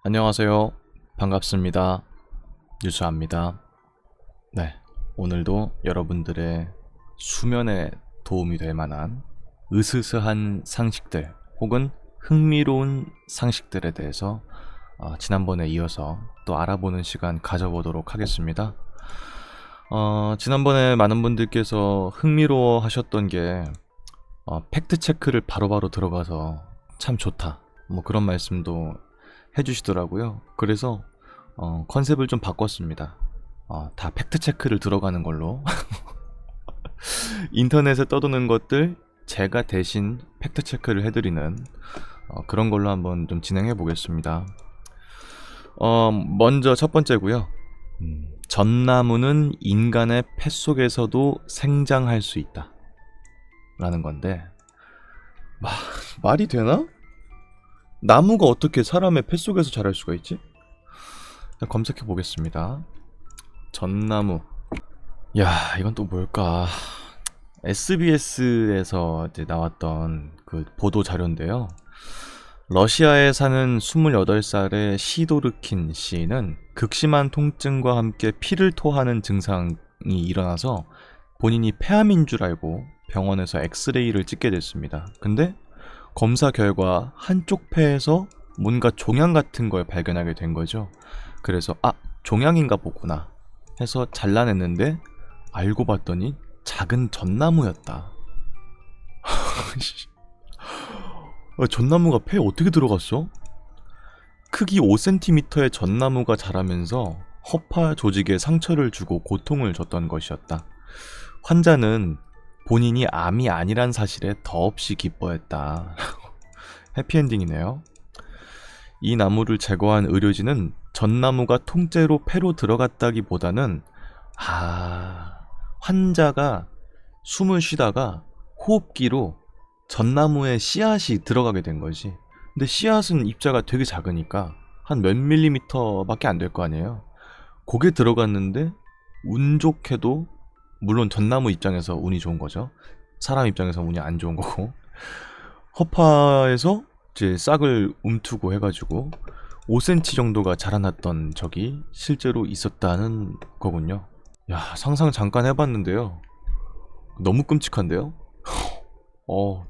안녕하세요. 반갑습니다. 유수아입니다. 네, 오늘도 여러분들의 수면에 도움이 될 만한 으스스한 상식들 혹은 흥미로운 상식들에 대해서 지난번에 이어서 또 알아보는 시간 가져보도록 하겠습니다. 지난번에 많은 분들께서 흥미로워 하셨던 게 팩트 체크를 바로바로 들어가서 참 좋다, 뭐 그런 말씀도 해주시더라고요. 그래서 컨셉을 좀 바꿨습니다. 다 팩트 체크를 들어가는 걸로 인터넷에 떠도는 것들 제가 대신 팩트 체크를 해드리는 그런 걸로 한번 좀 진행해 보겠습니다. 먼저 첫 번째고요. 전나무는 인간의 폐 속에서도 생장할 수 있다 라는 건데, 말이 되나? 나무가 어떻게 사람의 폐 속에서 자랄 수가 있지? 검색해 보겠습니다. 전나무. 야, 이건 또 뭘까? SBS에서 이제 나왔던 그 보도 자료인데요. 러시아에 사는 28살의 시도르킨 씨는 극심한 통증과 함께 피를 토하는 증상이 일어나서 본인이 폐암인 줄 알고 병원에서 엑스레이를 찍게 됐습니다. 근데 검사 결과 한쪽 폐에서 뭔가 종양 같은 걸 발견하게 된 거죠. 그래서 종양인가 보구나 해서 잘라냈는데 알고 봤더니 작은 전나무였다. 전나무가 폐에 어떻게 들어갔어? 크기 5cm의 전나무가 자라면서 허파 조직에 상처를 주고 고통을 줬던 것이었다. 환자는 본인이 암이 아니란 사실에 더없이 기뻐했다. 해피엔딩이네요. 이 나무를 제거한 의료진은 전나무가 통째로 폐로 들어갔다기보다는 환자가 숨을 쉬다가 호흡기로 전나무에 씨앗이 들어가게 된 거지. 근데 씨앗은 입자가 되게 작으니까 한 몇 밀리미터밖에 안 될 거 아니에요. 그게 들어갔는데 운 좋게도, 물론 전나무 입장에서 운이 좋은 거죠. 사람 입장에서 운이 안 좋은 거고, 허파에서 이제 싹을 움트고 해가지고 5cm 정도가 자라났던 적이 실제로 있었다는 거군요. 야, 상상 잠깐 해봤는데요. 너무 끔찍한데요?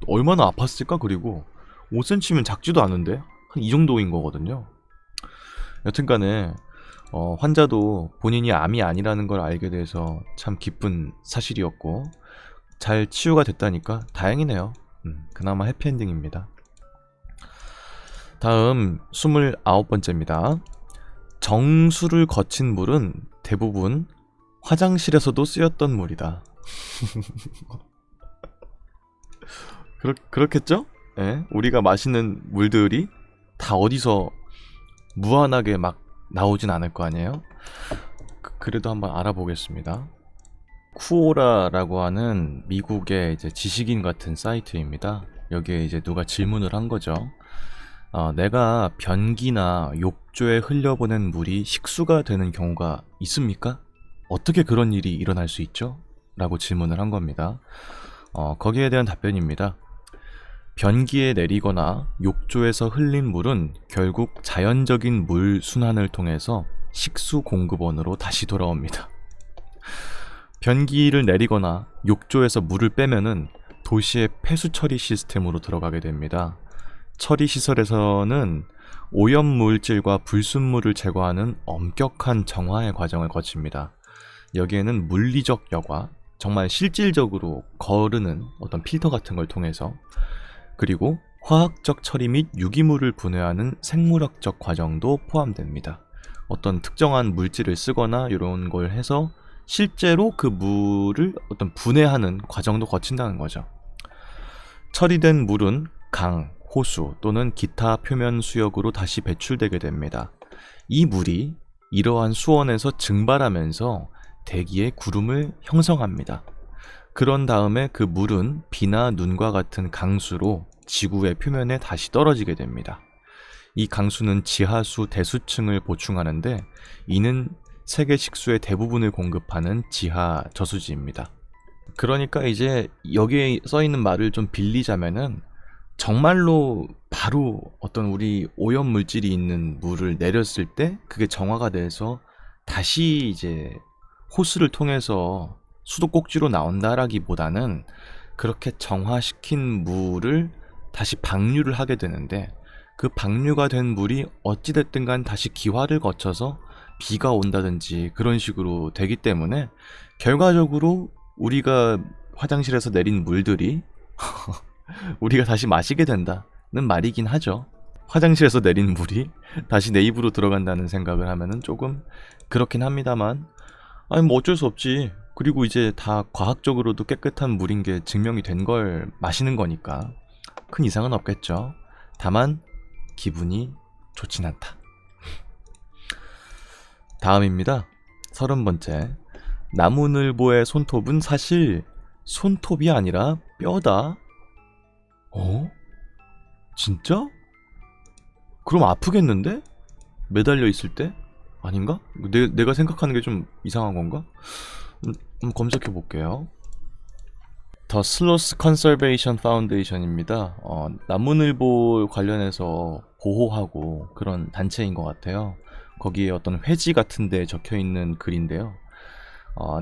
얼마나 아팠을까? 그리고 5cm면 작지도 않은데 한 이 정도인 거거든요. 여튼간에 환자도 본인이 암이 아니라는 걸 알게 돼서 참 기쁜 사실이었고, 잘 치유가 됐다니까 다행이네요. 그나마 해피엔딩입니다. 다음 29번째입니다. 정수를 거친 물은 대부분 화장실에서도 쓰였던 물이다. 그렇겠죠? 예? 우리가 마시는 물들이 다 어디서 무한하게 막 나오진 않을 거 아니에요? 그래도 한번 알아보겠습니다. 쿠오라라고 하는 미국의 이제 지식인 같은 사이트입니다. 여기에 이제 누가 질문을 한 거죠. 내가 변기나 욕조에 흘려보낸 물이 식수가 되는 경우가 있습니까? 어떻게 그런 일이 일어날 수 있죠? 라고 질문을 한 겁니다. 거기에 대한 답변입니다. 변기에 내리거나 욕조에서 흘린 물은 결국 자연적인 물 순환을 통해서 식수 공급원으로 다시 돌아옵니다. 변기를 내리거나 욕조에서 물을 빼면은 도시의 폐수 처리 시스템으로 들어가게 됩니다. 처리 시설에서는 오염 물질과 불순물을 제거하는 엄격한 정화의 과정을 거칩니다. 여기에는 물리적 여과, 정말 실질적으로 거르는 어떤 필터 같은 걸 통해서, 그리고 화학적 처리 및 유기물을 분해하는 생물학적 과정도 포함됩니다. 어떤 특정한 물질을 쓰거나 이런 걸 해서 실제로 그 물을 어떤 분해하는 과정도 거친다는 거죠. 처리된 물은 강, 호수 또는 기타 표면 수역으로 다시 배출되게 됩니다. 이 물이 이러한 수원에서 증발하면서 대기에 구름을 형성합니다. 그런 다음에 그 물은 비나 눈과 같은 강수로 지구의 표면에 다시 떨어지게 됩니다. 이 강수는 지하수 대수층을 보충하는데, 이는 세계 식수의 대부분을 공급하는 지하 저수지입니다. 그러니까 이제 여기에 써있는 말을 좀 빌리자면은 정말로 바로 어떤 우리 오염 물질이 있는 물을 내렸을 때 그게 정화가 돼서 다시 이제 호스를 통해서 수도꼭지로 나온다라기보다는 그렇게 정화시킨 물을 다시 방류를 하게 되는데, 그 방류가 된 물이 어찌됐든 간 다시 기화를 거쳐서 비가 온다든지 그런 식으로 되기 때문에 결과적으로 우리가 화장실에서 내린 물들이 우리가 다시 마시게 된다는 말이긴 하죠. 화장실에서 내린 물이 다시 내 입으로 들어간다는 생각을 하면은 조금 그렇긴 합니다만, 아니 뭐 어쩔 수 없지. 그리고 이제 다 과학적으로도 깨끗한 물인 게 증명이 된 걸 마시는 거니까 큰 이상은 없겠죠. 다만 기분이 좋진 않다. 다음입니다. 30번째. 나무늘보의 손톱은 사실 손톱이 아니라 뼈다. 어? 진짜? 그럼 아프겠는데? 매달려 있을 때? 아닌가? 내가 생각하는 게 좀 이상한 건가? 검색해 볼게요. 더 슬로스 컨서베이션 파운데이션입니다. 나무늘보 관련해서 보호하고 그런 단체인 것 같아요. 거기에 어떤 회지 같은 데 적혀 있는 글인데요.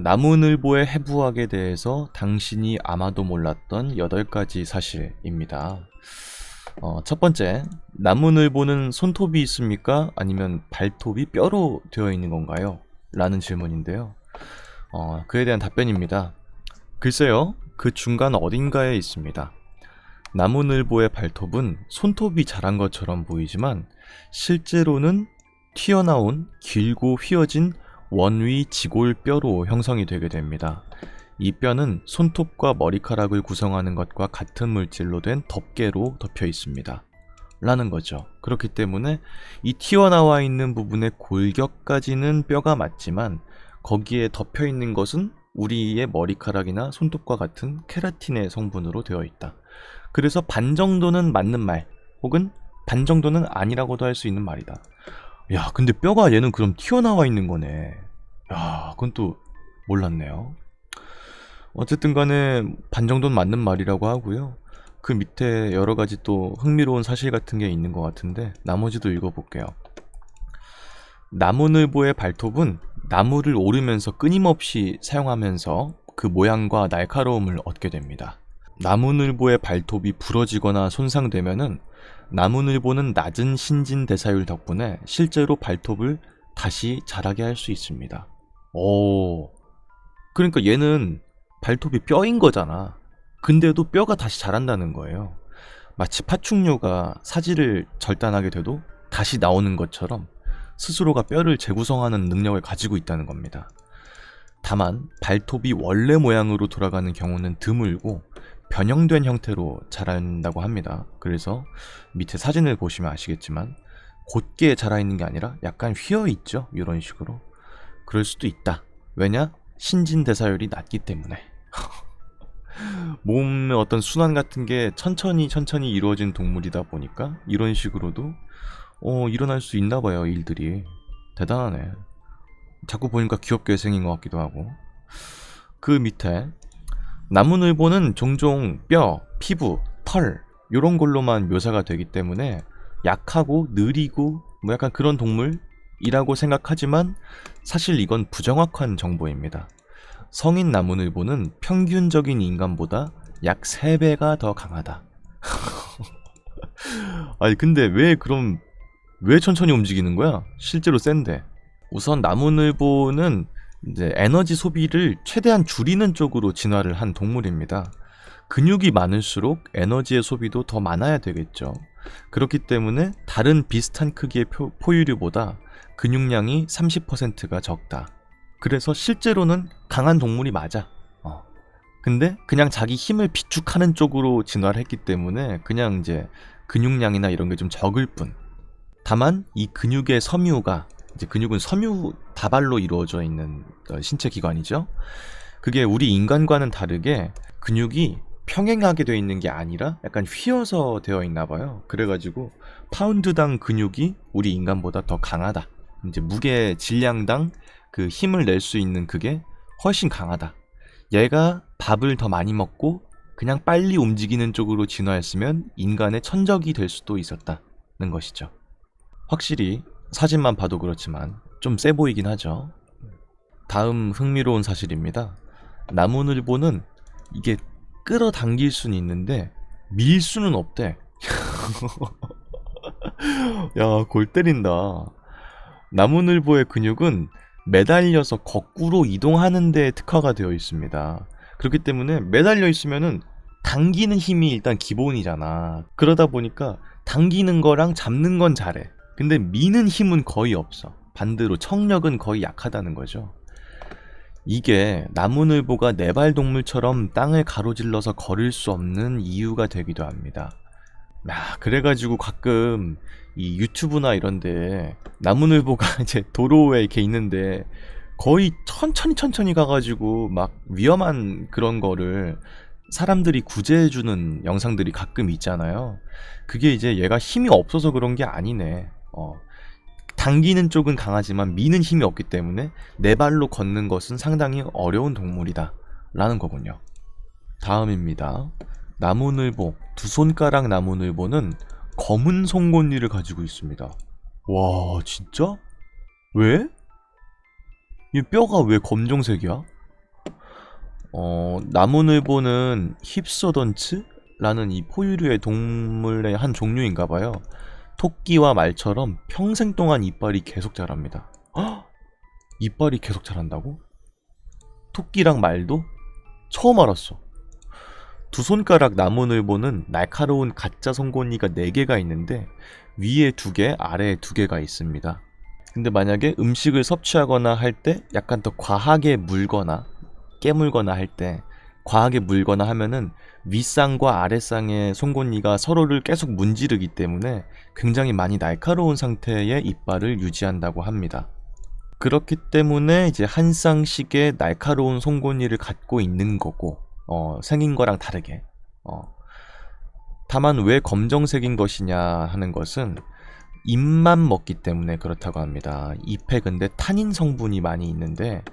나무늘보의 해부학에 대해서 당신이 아마도 몰랐던 8가지 사실입니다. 첫 번째, 나무늘보는 손톱이 있습니까? 아니면 발톱이 뼈로 되어 있는 건가요? 라는 질문인데요. 그에 대한 답변입니다. 글쎄요, 그 중간 어딘가에 있습니다. 나무늘보의 발톱은 손톱이 자란 것처럼 보이지만 실제로는 튀어나온 길고 휘어진 원위 지골뼈로 형성이 되게 됩니다. 이 뼈는 손톱과 머리카락을 구성하는 것과 같은 물질로 된 덮개로 덮여 있습니다. 라는 거죠. 그렇기 때문에 이 튀어나와 있는 부분의 골격까지는 뼈가 맞지만 거기에 덮여 있는 것은 우리의 머리카락이나 손톱과 같은 케라틴의 성분으로 되어 있다. 그래서 반 정도는 맞는 말, 혹은 반 정도는 아니라고도 할 수 있는 말이다. 야, 근데 뼈가 얘는 그럼 튀어나와 있는 거네. 야, 그건 또 몰랐네요. 어쨌든 간에 반 정도는 맞는 말이라고 하고요. 그 밑에 여러 가지 또 흥미로운 사실 같은 게 있는 것 같은데 나머지도 읽어볼게요. 나무늘보의 발톱은 나무를 오르면서 끊임없이 사용하면서 그 모양과 날카로움을 얻게 됩니다. 나무늘보의 발톱이 부러지거나 손상되면은 나무늘보는 낮은 신진대사율 덕분에 실제로 발톱을 다시 자라게 할 수 있습니다. 오, 그러니까 얘는 발톱이 뼈인 거잖아. 근데도 뼈가 다시 자란다는 거예요. 마치 파충류가 사지를 절단하게 돼도 다시 나오는 것처럼 스스로가 뼈를 재구성하는 능력을 가지고 있다는 겁니다. 다만 발톱이 원래 모양으로 돌아가는 경우는 드물고 변형된 형태로 자란다고 합니다. 그래서 밑에 사진을 보시면 아시겠지만 곧게 자라있는 게 아니라 약간 휘어있죠. 이런 식으로. 그럴 수도 있다. 왜냐? 신진대사율이 낮기 때문에. 몸의 어떤 순환 같은 게 천천히 이루어진 동물이다 보니까 이런 식으로도 일어날 수 있나 봐요. 일들이 대단하네. 자꾸 보니까 귀엽게 생긴 것 같기도 하고. 그 밑에 나무늘보는 종종 뼈, 피부, 털 요런 걸로만 묘사가 되기 때문에 약하고 느리고 뭐 약간 그런 동물이라고 생각하지만 사실 이건 부정확한 정보입니다. 성인 나무늘보는 평균적인 인간보다 약 3배가 더 강하다. 아니 근데 왜 천천히 움직이는 거야? 실제로 센데. 우선 나무늘보는 이제 에너지 소비를 최대한 줄이는 쪽으로 진화를 한 동물입니다. 근육이 많을수록 에너지의 소비도 더 많아야 되겠죠. 그렇기 때문에 다른 비슷한 크기의 포유류보다 근육량이 30%가 적다. 그래서 실제로는 강한 동물이 맞아. 근데 그냥 자기 힘을 비축하는 쪽으로 진화를 했기 때문에 그냥 이제 근육량이나 이런 게 좀 적을 뿐. 다만 이 근육의 섬유가, 이제 근육은 섬유 다발로 이루어져 있는 신체 기관이죠. 그게 우리 인간과는 다르게 근육이 평행하게 되어 있는 게 아니라 약간 휘어서 되어 있나 봐요. 그래가지고 파운드당 근육이 우리 인간보다 더 강하다. 이제 무게 질량당 그 힘을 낼 수 있는 그게 훨씬 강하다. 얘가 밥을 더 많이 먹고 그냥 빨리 움직이는 쪽으로 진화했으면 인간의 천적이 될 수도 있었다는 것이죠. 확실히 사진만 봐도 그렇지만 좀 세 보이긴 하죠. 다음 흥미로운 사실입니다. 나무늘보는 이게 끌어당길 수는 있는데 밀 수는 없대. 야, 골 때린다. 나무늘보의 근육은 매달려서 거꾸로 이동하는 데 특화가 되어 있습니다. 그렇기 때문에 매달려 있으면은 당기는 힘이 일단 기본이잖아. 그러다 보니까 당기는 거랑 잡는 건 잘해. 근데 미는 힘은 거의 없어. 반대로 청력은 거의 약하다는 거죠. 이게 나무늘보가 네발 동물처럼 땅을 가로질러서 걸을 수 없는 이유가 되기도 합니다. 그래가지고 가끔 이 유튜브나 이런데 나무늘보가 이제 도로에 이렇게 있는데 거의 천천히 가가지고 막 위험한 그런 거를 사람들이 구제해주는 영상들이 가끔 있잖아요. 그게 이제 얘가 힘이 없어서 그런 게 아니네. 당기는 쪽은 강하지만 미는 힘이 없기 때문에 네 발로 걷는 것은 상당히 어려운 동물이다 라는 거군요. 다음입니다. 나무늘보, 두 손가락 나무늘보는 검은 송곳니를 가지고 있습니다. 와, 진짜? 왜? 이 뼈가 왜 검정색이야? 나무늘보는 힙소던츠라는 이 포유류의 동물의 한 종류인가봐요. 토끼와 말처럼 평생 동안 이빨이 계속 자랍니다. 헉! 이빨이 계속 자란다고? 토끼랑 말도? 처음 알았어. 두 손가락 나무늘보는 날카로운 가짜 송곳니가 4개가 있는데 위에 2개, 아래에 2개가 있습니다. 근데 만약에 음식을 섭취하거나 할 때 약간 더 과하게 물거나 깨물거나 할 때 과하게 물거나 하면은 윗쌍과 아랫쌍의 송곳니가 서로를 계속 문지르기 때문에 굉장히 많이 날카로운 상태의 이빨을 유지한다고 합니다. 그렇기 때문에 이제 한 쌍씩의 날카로운 송곳니를 갖고 있는 거고, 생긴 거랑 다르게. 다만 왜 검정색인 것이냐 하는 것은 잎만 먹기 때문에 그렇다고 합니다. 잎에 근데 타닌 성분이 많이 있는데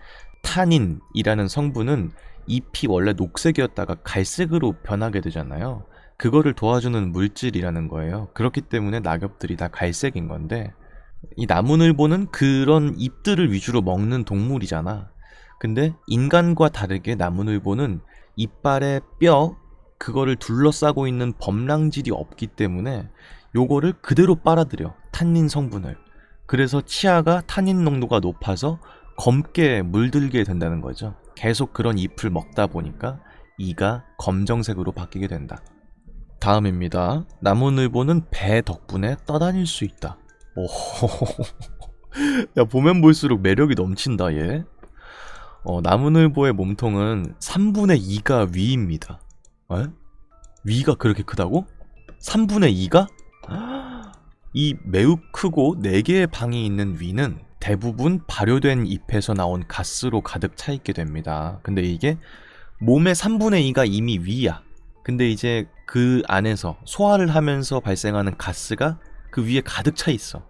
타닌이라는 성분은 잎이 원래 녹색이었다가 갈색으로 변하게 되잖아요. 그거를 도와주는 물질이라는 거예요. 그렇기 때문에 낙엽들이 다 갈색인 건데 이 나무늘보는 그런 잎들을 위주로 먹는 동물이잖아. 근데 인간과 다르게 나무늘보는 이빨에 뼈 그거를 둘러싸고 있는 범랑질이 없기 때문에 요거를 그대로 빨아들여, 탄닌 성분을. 그래서 치아가 탄닌 농도가 높아서 검게 물들게 된다는 거죠. 계속 그런 잎을 먹다 보니까 이가 검정색으로 바뀌게 된다. 다음입니다. 나무늘보는 배 덕분에 떠다닐 수 있다. 오, 야, 보면 볼수록 매력이 넘친다 얘. 나무늘보의 몸통은 3분의 2가 위입니다. 에? 위가 그렇게 크다고? 3분의 2가? 이 매우 크고 4개의 방이 있는 위는 대부분 발효된 잎에서 나온 가스로 가득 차 있게 됩니다. 근데 이게 몸의 3분의 2가 이미 위야. 근데 이제 그 안에서 소화를 하면서 발생하는 가스가 그 위에 가득 차 있어.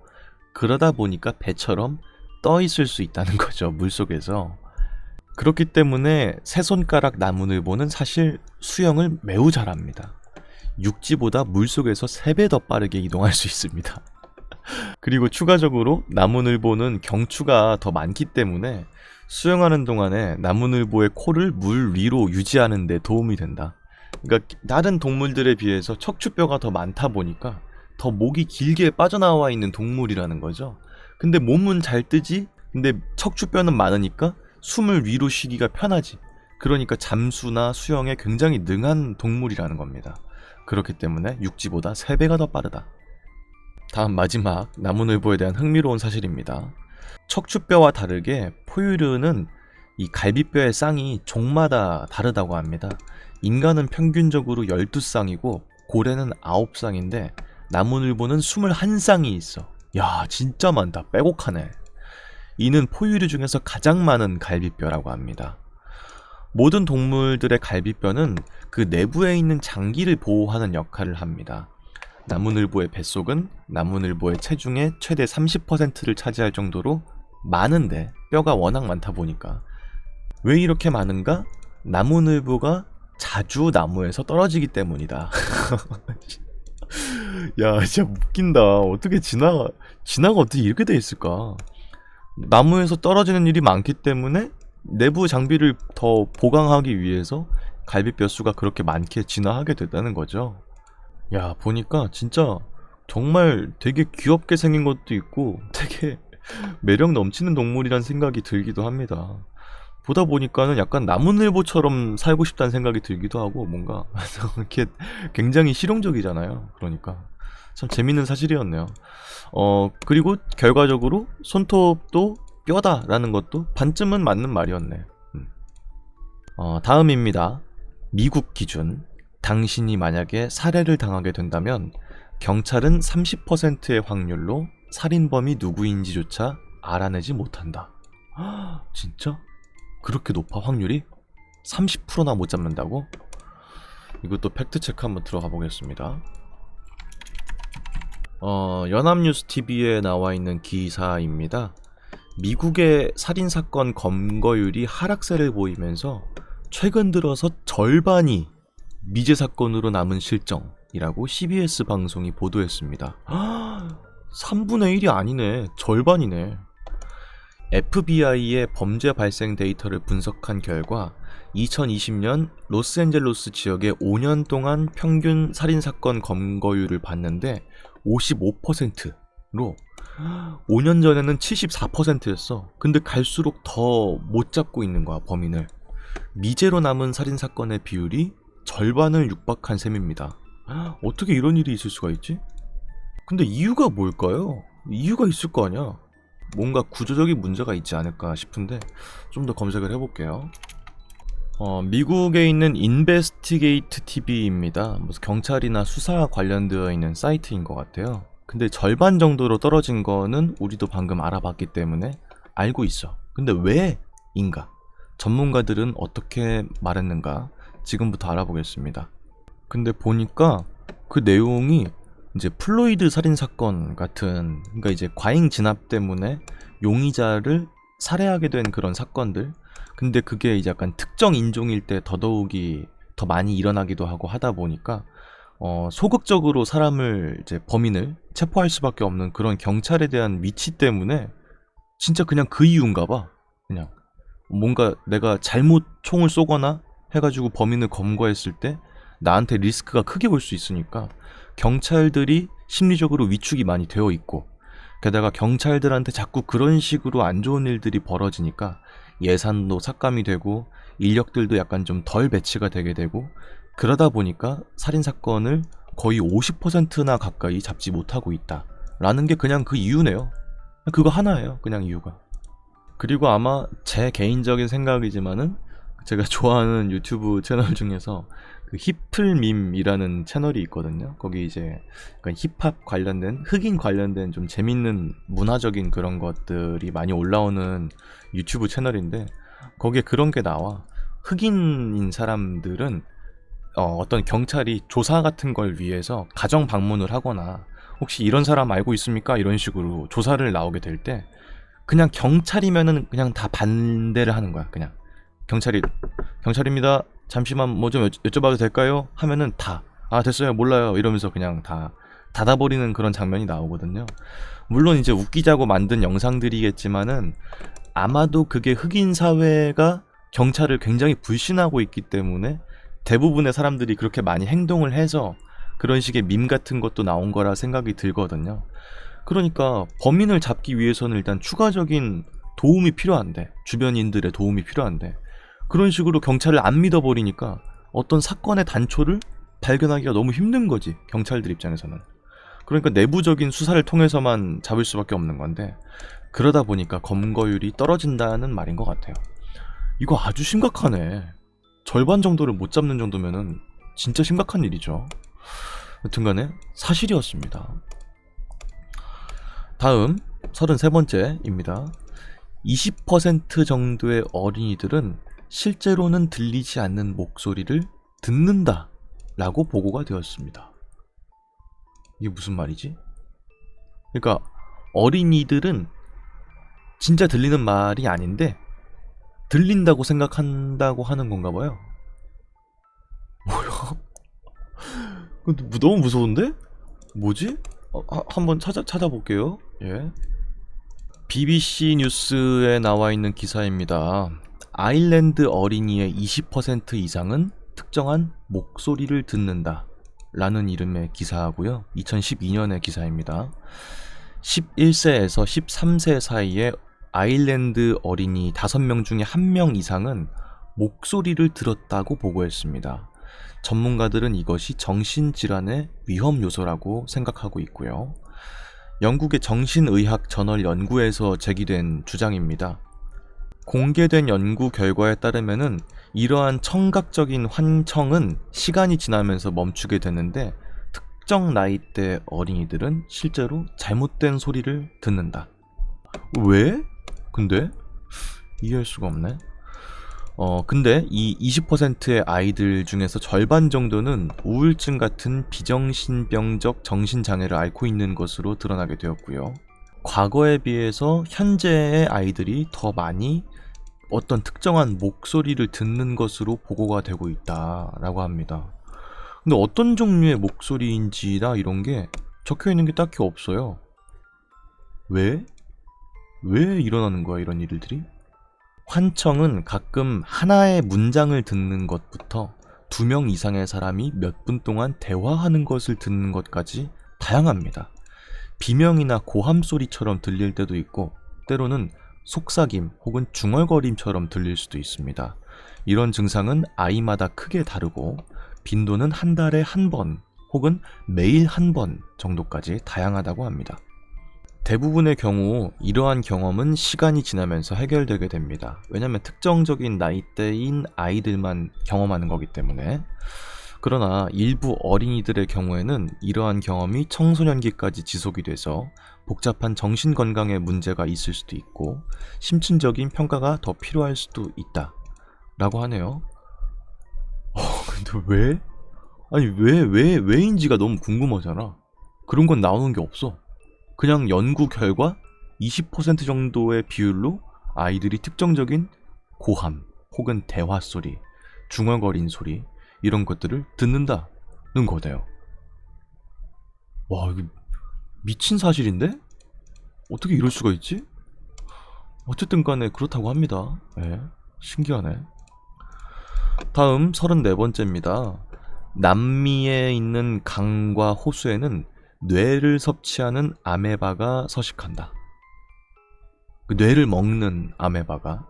그러다 보니까 배처럼 떠 있을 수 있다는 거죠, 물속에서. 그렇기 때문에 세 손가락 나무늘보는 사실 수영을 매우 잘합니다. 육지보다 물속에서 3배 더 빠르게 이동할 수 있습니다. 그리고 추가적으로 나무늘보는 경추가 더 많기 때문에 수영하는 동안에 나무늘보의 코를 물 위로 유지하는 데 도움이 된다. 그러니까 다른 동물들에 비해서 척추뼈가 더 많다 보니까 더 목이 길게 빠져나와 있는 동물이라는 거죠. 근데 몸은 잘 뜨지? 근데 척추뼈는 많으니까 숨을 위로 쉬기가 편하지. 그러니까 잠수나 수영에 굉장히 능한 동물이라는 겁니다. 그렇기 때문에 육지보다 3배가 더 빠르다. 다음 마지막 나무늘보에 대한 흥미로운 사실입니다. 척추뼈와 다르게 포유류는 이 갈비뼈의 쌍이 종마다 다르다고 합니다. 인간은 평균적으로 12쌍이고 고래는 9쌍인데 나무늘보는 21쌍이 있어. 야, 진짜 많다. 빼곡하네. 이는 포유류 중에서 가장 많은 갈비뼈라고 합니다. 모든 동물들의 갈비뼈는 그 내부에 있는 장기를 보호하는 역할을 합니다. 나무늘보의 뱃속은 나무늘보의 체중의 최대 30%를 차지할 정도로 많은데 뼈가 워낙 많다 보니까 왜 이렇게 많은가? 나무늘보가 자주 나무에서 떨어지기 때문이다. 야, 진짜 웃긴다. 어떻게 진화가 어떻게 이렇게 돼 있을까? 나무에서 떨어지는 일이 많기 때문에 내부 장비를 더 보강하기 위해서 갈비뼈 수가 그렇게 많게 진화하게 됐다는 거죠. 야, 보니까 진짜 정말 되게 귀엽게 생긴 것도 있고 되게 매력 넘치는 동물이란 생각이 들기도 합니다. 보다 보니까는 약간 나무늘보처럼 살고 싶다는 생각이 들기도 하고 뭔가 이렇게 굉장히 실용적이잖아요. 그러니까 참 재밌는 사실이었네요. 그리고 결과적으로 손톱도 뼈다라는 것도 반쯤은 맞는 말이었네. 다음입니다. 미국 기준. 당신이 만약에 살해를 당하게 된다면 경찰은 30%의 확률로 살인범이 누구인지조차 알아내지 못한다. 진짜? 그렇게 높아 확률이? 30%나 못 잡는다고? 이것도 팩트체크 한번 들어가 보겠습니다. 연합뉴스TV에 나와 있는 기사입니다. 미국의 살인사건 검거율이 하락세를 보이면서 최근 들어서 절반이 미제 사건으로 남은 실정이라고 CBS 방송이 보도했습니다. 3분의 1이 아니네. 절반이네. FBI의 범죄 발생 데이터를 분석한 결과 2020년 로스앤젤레스 지역의 5년 동안 평균 살인사건 검거율을 봤는데 55%로 5년 전에는 74%였어. 근데 갈수록 더 못 잡고 있는 거야, 범인을. 미제로 남은 살인사건의 비율이 절반을 육박한 셈입니다. 어떻게 이런 일이 있을 수가 있지? 근데 이유가 뭘까요? 이유가 있을 거 아니야. 뭔가 구조적인 문제가 있지 않을까 싶은데 좀 더 검색을 해볼게요. 미국에 있는 인베스티게이트 TV입니다. 무슨 경찰이나 수사 관련되어 있는 사이트인 것 같아요. 근데 절반 정도로 떨어진 거는 우리도 방금 알아봤기 때문에 알고 있어. 근데 왜인가? 전문가들은 어떻게 말했는가? 지금부터 알아보겠습니다. 근데 보니까 그 내용이 이제 플로이드 살인사건 같은, 그러니까 이제 과잉 진압 때문에 용의자를 살해하게 된 그런 사건들. 근데 그게 이제 약간 특정 인종일 때 더더욱이 더 많이 일어나기도 하고 하다 보니까 소극적으로 사람을, 이제 범인을 체포할 수밖에 없는 그런 경찰에 대한 위치 때문에 진짜 그냥 그 이유인가 봐. 그냥 뭔가 내가 잘못 총을 쏘거나 해가지고 범인을 검거했을 때 나한테 리스크가 크게 올 수 있으니까 경찰들이 심리적으로 위축이 많이 되어 있고, 게다가 경찰들한테 자꾸 그런 식으로 안 좋은 일들이 벌어지니까 예산도 삭감이 되고 인력들도 약간 좀 덜 배치가 되게 되고, 그러다 보니까 살인사건을 거의 50%나 가까이 잡지 못하고 있다 라는 게 그냥 그 이유네요. 그거 하나예요, 그냥 이유가. 그리고 아마 제 개인적인 생각이지만은 제가 좋아하는 유튜브 채널 중에서 그 히플밈이라는 채널이 있거든요. 거기 이제 힙합 관련된, 흑인 관련된 좀 재밌는 문화적인 그런 것들이 많이 올라오는 유튜브 채널인데, 거기에 그런 게 나와. 흑인인 사람들은 어떤 경찰이 조사 같은 걸 위해서 가정 방문을 하거나 혹시 이런 사람 알고 있습니까? 이런 식으로 조사를 나오게 될 때 그냥 경찰이면은 그냥 다 반대를 하는 거야. 그냥 경찰입니다. 잠시만 뭐 좀 여쭤봐도 될까요? 하면은 다 됐어요, 몰라요 이러면서 그냥 다 닫아버리는 그런 장면이 나오거든요. 물론 이제 웃기자고 만든 영상들이겠지만은 아마도 그게 흑인 사회가 경찰을 굉장히 불신하고 있기 때문에 대부분의 사람들이 그렇게 많이 행동을 해서 그런 식의 밈 같은 것도 나온 거라 생각이 들거든요. 그러니까 범인을 잡기 위해서는 일단 추가적인 도움이 필요한데, 주변인들의 도움이 필요한데, 그런 식으로 경찰을 안 믿어버리니까 어떤 사건의 단초를 발견하기가 너무 힘든 거지, 경찰들 입장에서는. 그러니까 내부적인 수사를 통해서만 잡을 수밖에 없는 건데, 그러다 보니까 검거율이 떨어진다는 말인 것 같아요. 이거 아주 심각하네. 절반 정도를 못 잡는 정도면은 진짜 심각한 일이죠. 여튼간에 사실이었습니다. 다음 33번째입니다. 20% 정도의 어린이들은 실제로는 들리지 않는 목소리를 듣는다 라고 보고가 되었습니다. 이게 무슨 말이지? 그러니까 어린이들은 진짜 들리는 말이 아닌데 들린다고 생각한다고 하는 건가 봐요. 너무 무서운데? 뭐지? 한번 찾아볼게요. 예. BBC 뉴스에 나와 있는 기사입니다. 아일랜드 어린이의 20% 이상은 특정한 목소리를 듣는다. 라는 이름의 기사고요. 2012년의 기사입니다. 11세에서 13세 사이에 아일랜드 어린이 5명 중에 1명 이상은 목소리를 들었다고 보고했습니다. 전문가들은 이것이 정신질환의 위험 요소라고 생각하고 있고요. 영국의 정신의학 저널 연구에서 제기된 주장입니다. 공개된 연구 결과에 따르면은 이러한 청각적인 환청은 시간이 지나면서 멈추게 되는데 특정 나이대 어린이들은 실제로 잘못된 소리를 듣는다. 왜? 근데? 이해할 수가 없네. 근데 이 20%의 아이들 중에서 절반 정도는 우울증 같은 비정신병적 정신장애를 앓고 있는 것으로 드러나게 되었고요. 과거에 비해서 현재의 아이들이 더 많이 어떤 특정한 목소리를 듣는 것으로 보고가 되고 있다라고 합니다. 근데 어떤 종류의 목소리인지나 이런 게 적혀 있는 게 딱히 없어요. 왜? 왜 일어나는 거야, 이런 일들이? 환청은 가끔 하나의 문장을 듣는 것부터 2명 이상의 사람이 몇 분 동안 대화하는 것을 듣는 것까지 다양합니다. 비명이나 고함 소리처럼 들릴 때도 있고 때로는 속삭임 혹은 중얼거림처럼 들릴 수도 있습니다. 이런 증상은 아이마다 크게 다르고 빈도는 한 달에 한 번 혹은 매일 한 번 정도까지 다양하다고 합니다. 대부분의 경우 이러한 경험은 시간이 지나면서 해결되게 됩니다. 왜냐하면 특정적인 나이대인 아이들만 경험하는 거기 때문에. 그러나 일부 어린이들의 경우에는 이러한 경험이 청소년기까지 지속이 돼서 복잡한 정신건강에 문제가 있을 수도 있고 심층적인 평가가 더 필요할 수도 있다 라고 하네요. 근데 왜? 아니 왜인지가 너무 궁금하잖아. 그런 건 나오는 게 없어. 그냥 연구 결과 20% 정도의 비율로 아이들이 특정적인 고함 혹은 대화 소리, 중얼거린 소리 이런 것들을 듣는다는 거네요. 와, 이거 미친 사실인데? 어떻게 이럴 수가 있지? 어쨌든 간에 그렇다고 합니다. 예, 신기하네. 다음 34번째입니다. 남미에 있는 강과 호수에는 뇌를 섭취하는 아메바가 서식한다. 그 뇌를 먹는 아메바가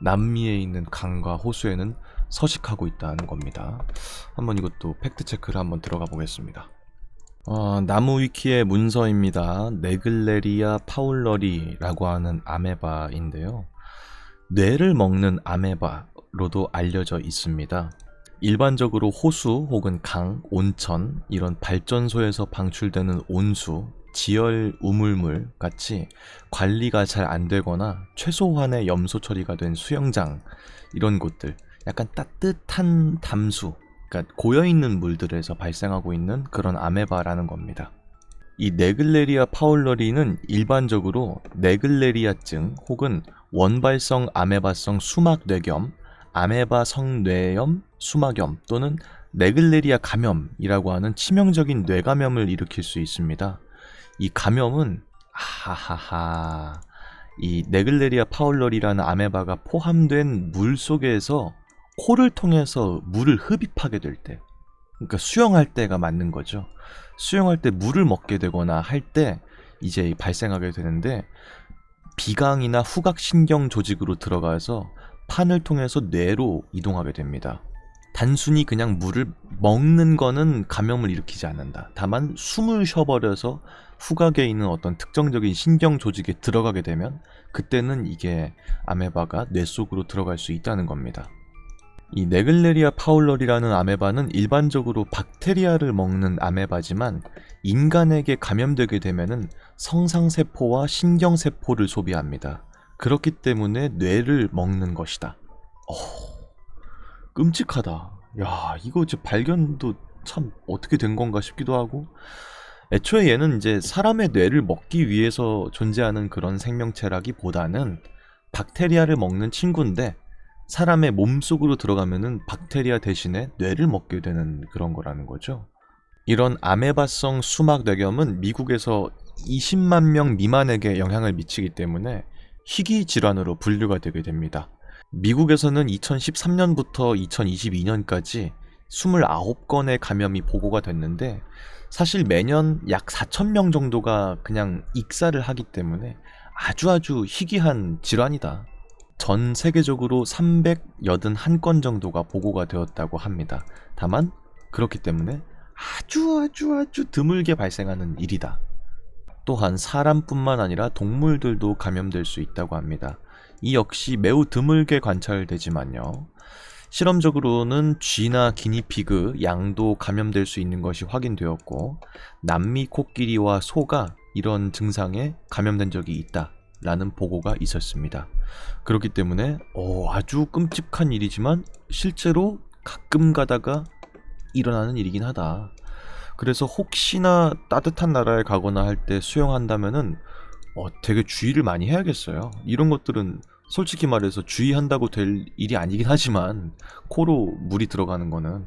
남미에 있는 강과 호수에는 서식하고 있다는 겁니다. 한번 이것도 팩트 체크를 한번 들어가 보겠습니다. 나무 위키의 문서입니다. 네글레리아 파울러리라고 하는 아메바인데요. 뇌를 먹는 아메바로도 알려져 있습니다. 일반적으로 호수 혹은 강, 온천, 이런 발전소에서 방출되는 온수, 지열 우물물 같이 관리가 잘 안 되거나 최소한의 염소 처리가 된 수영장, 이런 곳들, 약간 따뜻한 담수, 그러니까 고여있는 물들에서 발생하고 있는 그런 아메바라는 겁니다. 이 네글레리아 파울러리는 일반적으로 네글레리아증 혹은 원발성 아메바성 수막뇌겸, 아메바 성뇌염, 수막염 또는 네글레리아 감염이라고 하는 치명적인 뇌감염을 일으킬 수 있습니다. 이 감염은 이 네글레리아 파울러리라는 아메바가 포함된 물 속에서 코를 통해서 물을 흡입하게 될 때, 그러니까 수영할 때가 맞는 거죠. 수영할 때 물을 먹게 되거나 할 때 이제 발생하게 되는데 비강이나 후각신경 조직으로 들어가서 판을 통해서 뇌로 이동하게 됩니다. 단순히 그냥 물을 먹는 거는 감염을 일으키지 않는다. 다만 숨을 쉬어버려서 후각에 있는 어떤 특정적인 신경 조직에 들어가게 되면 그때는 이게 아메바가 뇌 속으로 들어갈 수 있다는 겁니다. 이 네글레리아 파울러리라는 아메바는 일반적으로 박테리아를 먹는 아메바지만 인간에게 감염되게 되면은 성상세포와 신경세포를 소비합니다. 그렇기 때문에 뇌를 먹는 것이다. 끔찍하다. 야, 이거 이제 발견도 참 어떻게 된 건가 싶기도 하고, 애초에 얘는 이제 사람의 뇌를 먹기 위해서 존재하는 그런 생명체라기보다는 박테리아를 먹는 친구인데 사람의 몸속으로 들어가면은 박테리아 대신에 뇌를 먹게 되는 그런 거라는 거죠. 이런 아메바성 수막 뇌염은 미국에서 20만 명 미만에게 영향을 미치기 때문에 희귀 질환으로 분류가 되게 됩니다. 미국에서는 2013년부터 2022년까지 29건의 감염이 보고가 됐는데 사실 매년 약 4,000명 정도가 그냥 익사를 하기 때문에 아주 희귀한 질환이다. 전 세계적으로 381건 정도가 보고가 되었다고 합니다. 다만 그렇기 때문에 아주 드물게 발생하는 일이다. 또한 사람뿐만 아니라 동물들도 감염될 수 있다고 합니다. 이 역시 매우 드물게 관찰되지만요. 실험적으로는 쥐나 기니피그, 양도 감염될 수 있는 것이 확인되었고 남미 코끼리와 소가 이런 증상에 감염된 적이 있다라는 보고가 있었습니다. 그렇기 때문에 아주 끔찍한 일이지만 실제로 가끔 가다가 일어나는 일이긴 하다. 그래서 혹시나 따뜻한 나라에 가거나 할 때 수영한다면은 되게 주의를 많이 해야겠어요. 이런 것들은 솔직히 말해서 주의한다고 될 일이 아니긴 하지만 코로 물이 들어가는 거는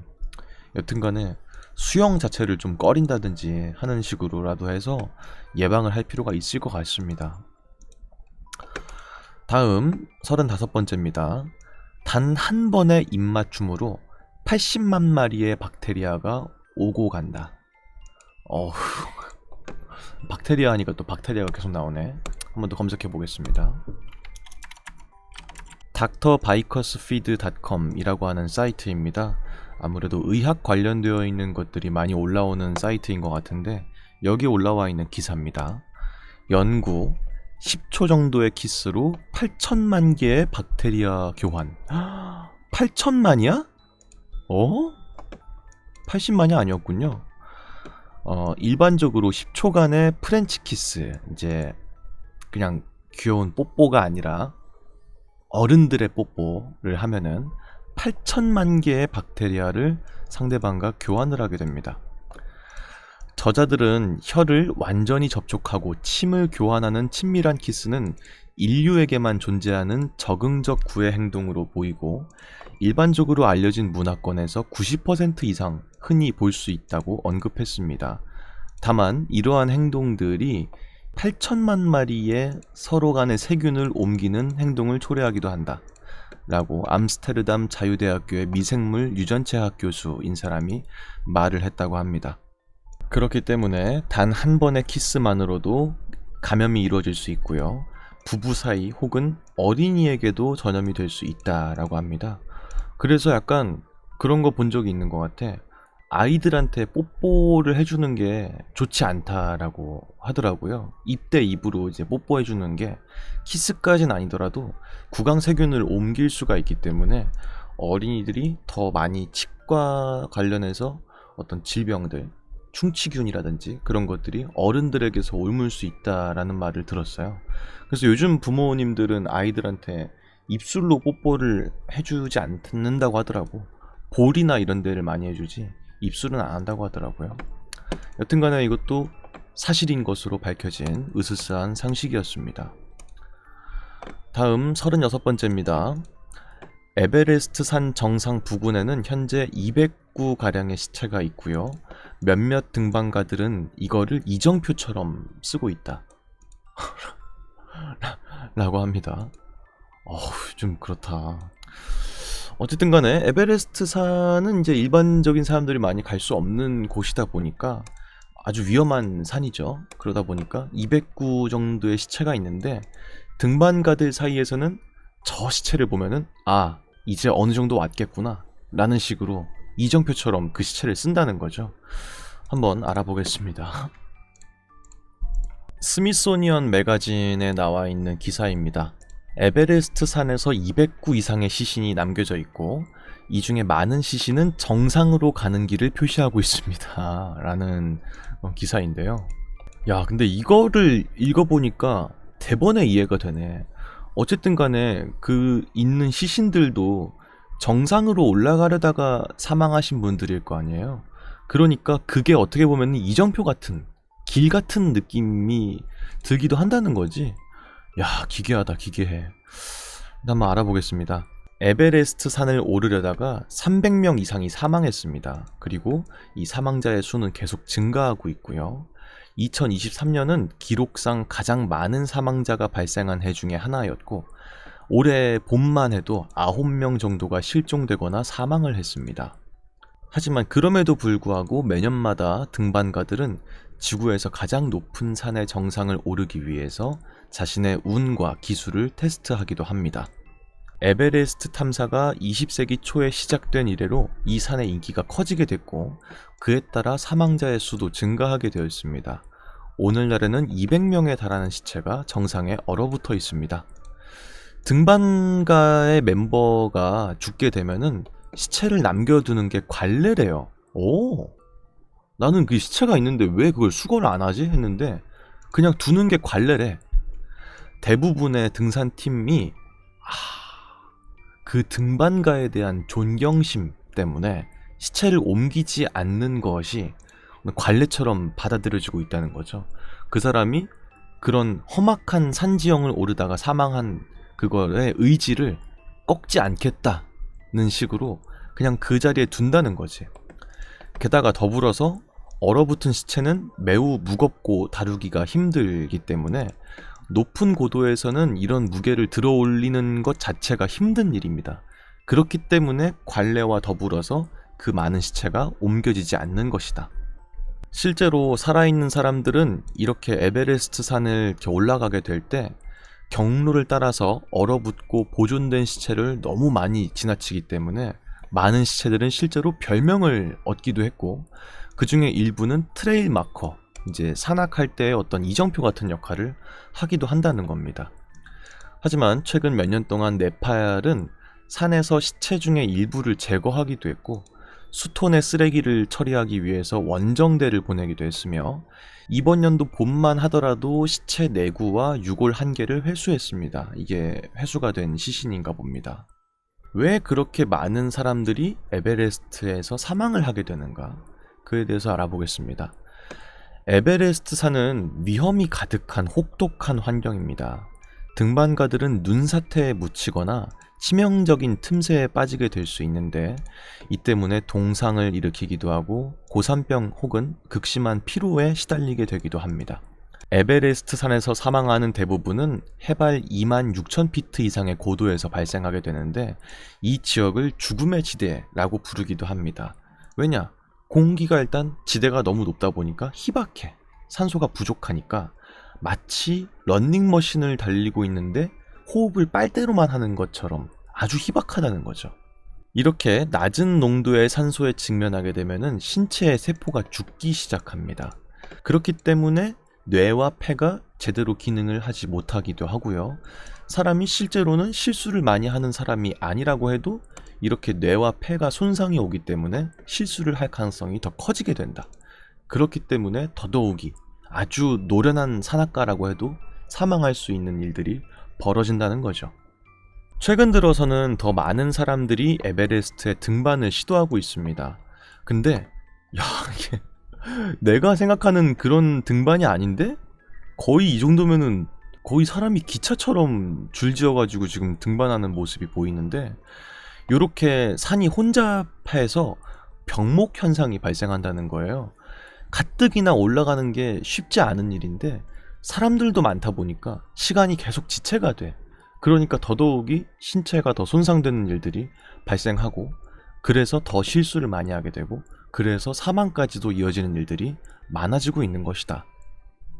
여튼간에 수영 자체를 좀 꺼린다든지 하는 식으로라도 해서 예방을 할 필요가 있을 것 같습니다. 다음 35번째입니다. 단 한 번의 입맞춤으로 80만 마리의 박테리아가 오고 간다. 박테리아 하니까 또 박테리아가 계속 나오네. 한번 더 검색해 보겠습니다. drvicursfeed.com 이라고 하는 사이트입니다. 아무래도 의학 관련되어 있는 것들이 많이 올라오는 사이트인 것 같은데 여기 올라와 있는 기사입니다. 연구 10초 정도의 키스로 8천만 개의 박테리아 교환. 8천만이야? 80만이 아니었군요. 일반적으로 10초간의 프렌치 키스, 이제 그냥 귀여운 뽀뽀가 아니라 어른들의 뽀뽀를 하면은 8천만 개의 박테리아를 상대방과 교환을 하게 됩니다. 저자들은 혀를 완전히 접촉하고 침을 교환하는 친밀한 키스는 인류에게만 존재하는 적응적 구애 행동으로 보이고 일반적으로 알려진 문화권에서 90% 이상 흔히 볼 수 있다고 언급했습니다. 다만 이러한 행동들이 8천만 마리의 서로 간의 세균을 옮기는 행동을 초래하기도 한다 라고 암스테르담 자유대학교의 미생물 유전체학 교수인 사람이 말을 했다고 합니다. 그렇기 때문에 단 한 번의 키스만으로도 감염이 이루어질 수 있고요. 부부 사이 혹은 어린이에게도 전염이 될 수 있다라고 합니다. 그래서 약간 그런 거 본 적이 있는 것 같아. 아이들한테 뽀뽀를 해주는 게 좋지 않다라고 하더라고요. 입 대 입으로 이제 뽀뽀해주는 게 키스까지는 아니더라도 구강세균을 옮길 수가 있기 때문에 어린이들이 더 많이 치과 관련해서 어떤 질병들, 충치균이라든지 그런 것들이 어른들에게서 옮을 수 있다라는 말을 들었어요. 그래서 요즘 부모님들은 아이들한테 입술로 뽀뽀를 해주지 않는다고 하더라고. 볼이나 이런 데를 많이 해주지 입술은 안 한다고 하더라고요. 여튼간에 이것도 사실인 것으로 밝혀진 으스스한 상식이었습니다. 다음 36번째입니다. 에베레스트 산 정상 부근에는 현재 200구가량의 시체가 있고요. 몇몇 등반가들은 이거를 이정표처럼 쓰고 있다 라고 합니다. 좀 그렇다. 어쨌든 간에 에베레스트 산은 이제 일반적인 사람들이 많이 갈 수 없는 곳이다 보니까 아주 위험한 산이죠. 그러다 보니까 200구 정도의 시체가 있는데 등반가들 사이에서는 저 시체를 보면은 이제 어느 정도 왔겠구나 라는 식으로 이정표처럼 그 시체를 쓴다는 거죠. 한번 알아보겠습니다. 스미소니언 매거진에 나와 있는 기사입니다. 에베레스트 산에서 200구 이상의 시신이 남겨져 있고 이 중에 많은 시신은 정상으로 가는 길을 표시하고 있습니다 라는 기사인데요. 야, 근데 이거를 읽어보니까 대번에 이해가 되네. 어쨌든 간에 그 있는 시신들도 정상으로 올라가려다가 사망하신 분들일 거 아니에요. 그러니까 그게 어떻게 보면 이정표 같은, 길 같은 느낌이 들기도 한다는 거지. 야, 기괴하다, 기괴해. 한번 알아보겠습니다. 에베레스트 산을 오르려다가 300명 이상이 사망했습니다. 그리고 이 사망자의 수는 계속 증가하고 있고요. 2023년은 기록상 가장 많은 사망자가 발생한 해 중에 하나였고, 올해 봄만 해도 9명 정도가 실종되거나 사망을 했습니다. 하지만 그럼에도 불구하고 매년마다 등반가들은 지구에서 가장 높은 산의 정상을 오르기 위해서 자신의 운과 기술을 테스트하기도 합니다. 에베레스트 탐사가 20세기 초에 시작된 이래로 이 산의 인기가 커지게 됐고, 그에 따라 사망자의 수도 증가하게 되었습니다. 오늘날에는 200명에 달하는 시체가 정상에 얼어붙어 있습니다. 등반가의 멤버가 죽게 되면은 시체를 남겨두는 게 관례래요. 오, 나는 그 시체가 있는데 왜 그걸 수거를 안 하지? 했는데 그냥 두는 게 관례래. 대부분의 등산팀이 그 등반가에 대한 존경심 때문에 시체를 옮기지 않는 것이 관례처럼 받아들여지고 있다는 거죠. 그 사람이 그런 험악한 산지형을 오르다가 사망한 그거의 의지를 꺾지 않겠다는 식으로 그냥 그 자리에 둔다는 거지. 게다가 더불어서 얼어붙은 시체는 매우 무겁고 다루기가 힘들기 때문에 높은 고도에서는 이런 무게를 들어 올리는 것 자체가 힘든 일입니다. 그렇기 때문에 관례와 더불어서 그 많은 시체가 옮겨지지 않는 것이다. 실제로 살아있는 사람들은 이렇게 에베레스트 산을 이렇게 올라가게 될 때 경로를 따라서 얼어붙고 보존된 시체를 너무 많이 지나치기 때문에 많은 시체들은 실제로 별명을 얻기도 했고, 그 중에 일부는 트레일 마커, 이제 산악할 때의 어떤 이정표 같은 역할을 하기도 한다는 겁니다. 하지만 최근 몇 년 동안 네팔은 산에서 시체 중의 일부를 제거하기도 했고, 수톤의 쓰레기를 처리하기 위해서 원정대를 보내기도 했으며, 이번 연도 봄만 하더라도 시체 내구와 유골 1개를 회수했습니다. 이게 회수가 된 시신인가 봅니다. 왜 그렇게 많은 사람들이 에베레스트에서 사망을 하게 되는가? 그에 대해서 알아보겠습니다. 에베레스트 산은 위험이 가득한 혹독한 환경입니다. 등반가들은 눈사태에 묻히거나 치명적인 틈새에 빠지게 될 수 있는데, 이 때문에 동상을 일으키기도 하고 고산병 혹은 극심한 피로에 시달리게 되기도 합니다. 에베레스트 산에서 사망하는 대부분은 해발 26,000피트 이상의 고도에서 발생하게 되는데, 이 지역을 죽음의 지대라고 부르기도 합니다. 왜냐? 공기가 일단 지대가 너무 높다 보니까 희박해. 산소가 부족하니까 마치 런닝머신을 달리고 있는데 호흡을 빨대로만 하는 것처럼 아주 희박하다는 거죠. 이렇게 낮은 농도의 산소에 직면하게 되면은 신체의 세포가 죽기 시작합니다. 그렇기 때문에 뇌와 폐가 제대로 기능을 하지 못하기도 하고요. 사람이 실제로는 실수를 많이 하는 사람이 아니라고 해도 이렇게 뇌와 폐가 손상이 오기 때문에 실수를 할 가능성이 더 커지게 된다. 그렇기 때문에 더더욱이 아주 노련한 산악가라고 해도 사망할 수 있는 일들이 벌어진다는 거죠. 최근 들어서는 더 많은 사람들이 에베레스트에 등반을 시도하고 있습니다. 근데 이게 내가 생각하는 그런 등반이 아닌데? 거의 이 정도면은 거의 사람이 기차처럼 줄지어가지고 지금 등반하는 모습이 보이는데, 요렇게 산이 혼잡해서 병목 현상이 발생한다는 거예요. 가뜩이나 올라가는 게 쉽지 않은 일인데 사람들도 많다 보니까 시간이 계속 지체가 돼. 그러니까 더더욱이 신체가 더 손상되는 일들이 발생하고, 그래서 더 실수를 많이 하게 되고, 그래서 사망까지도 이어지는 일들이 많아지고 있는 것이다.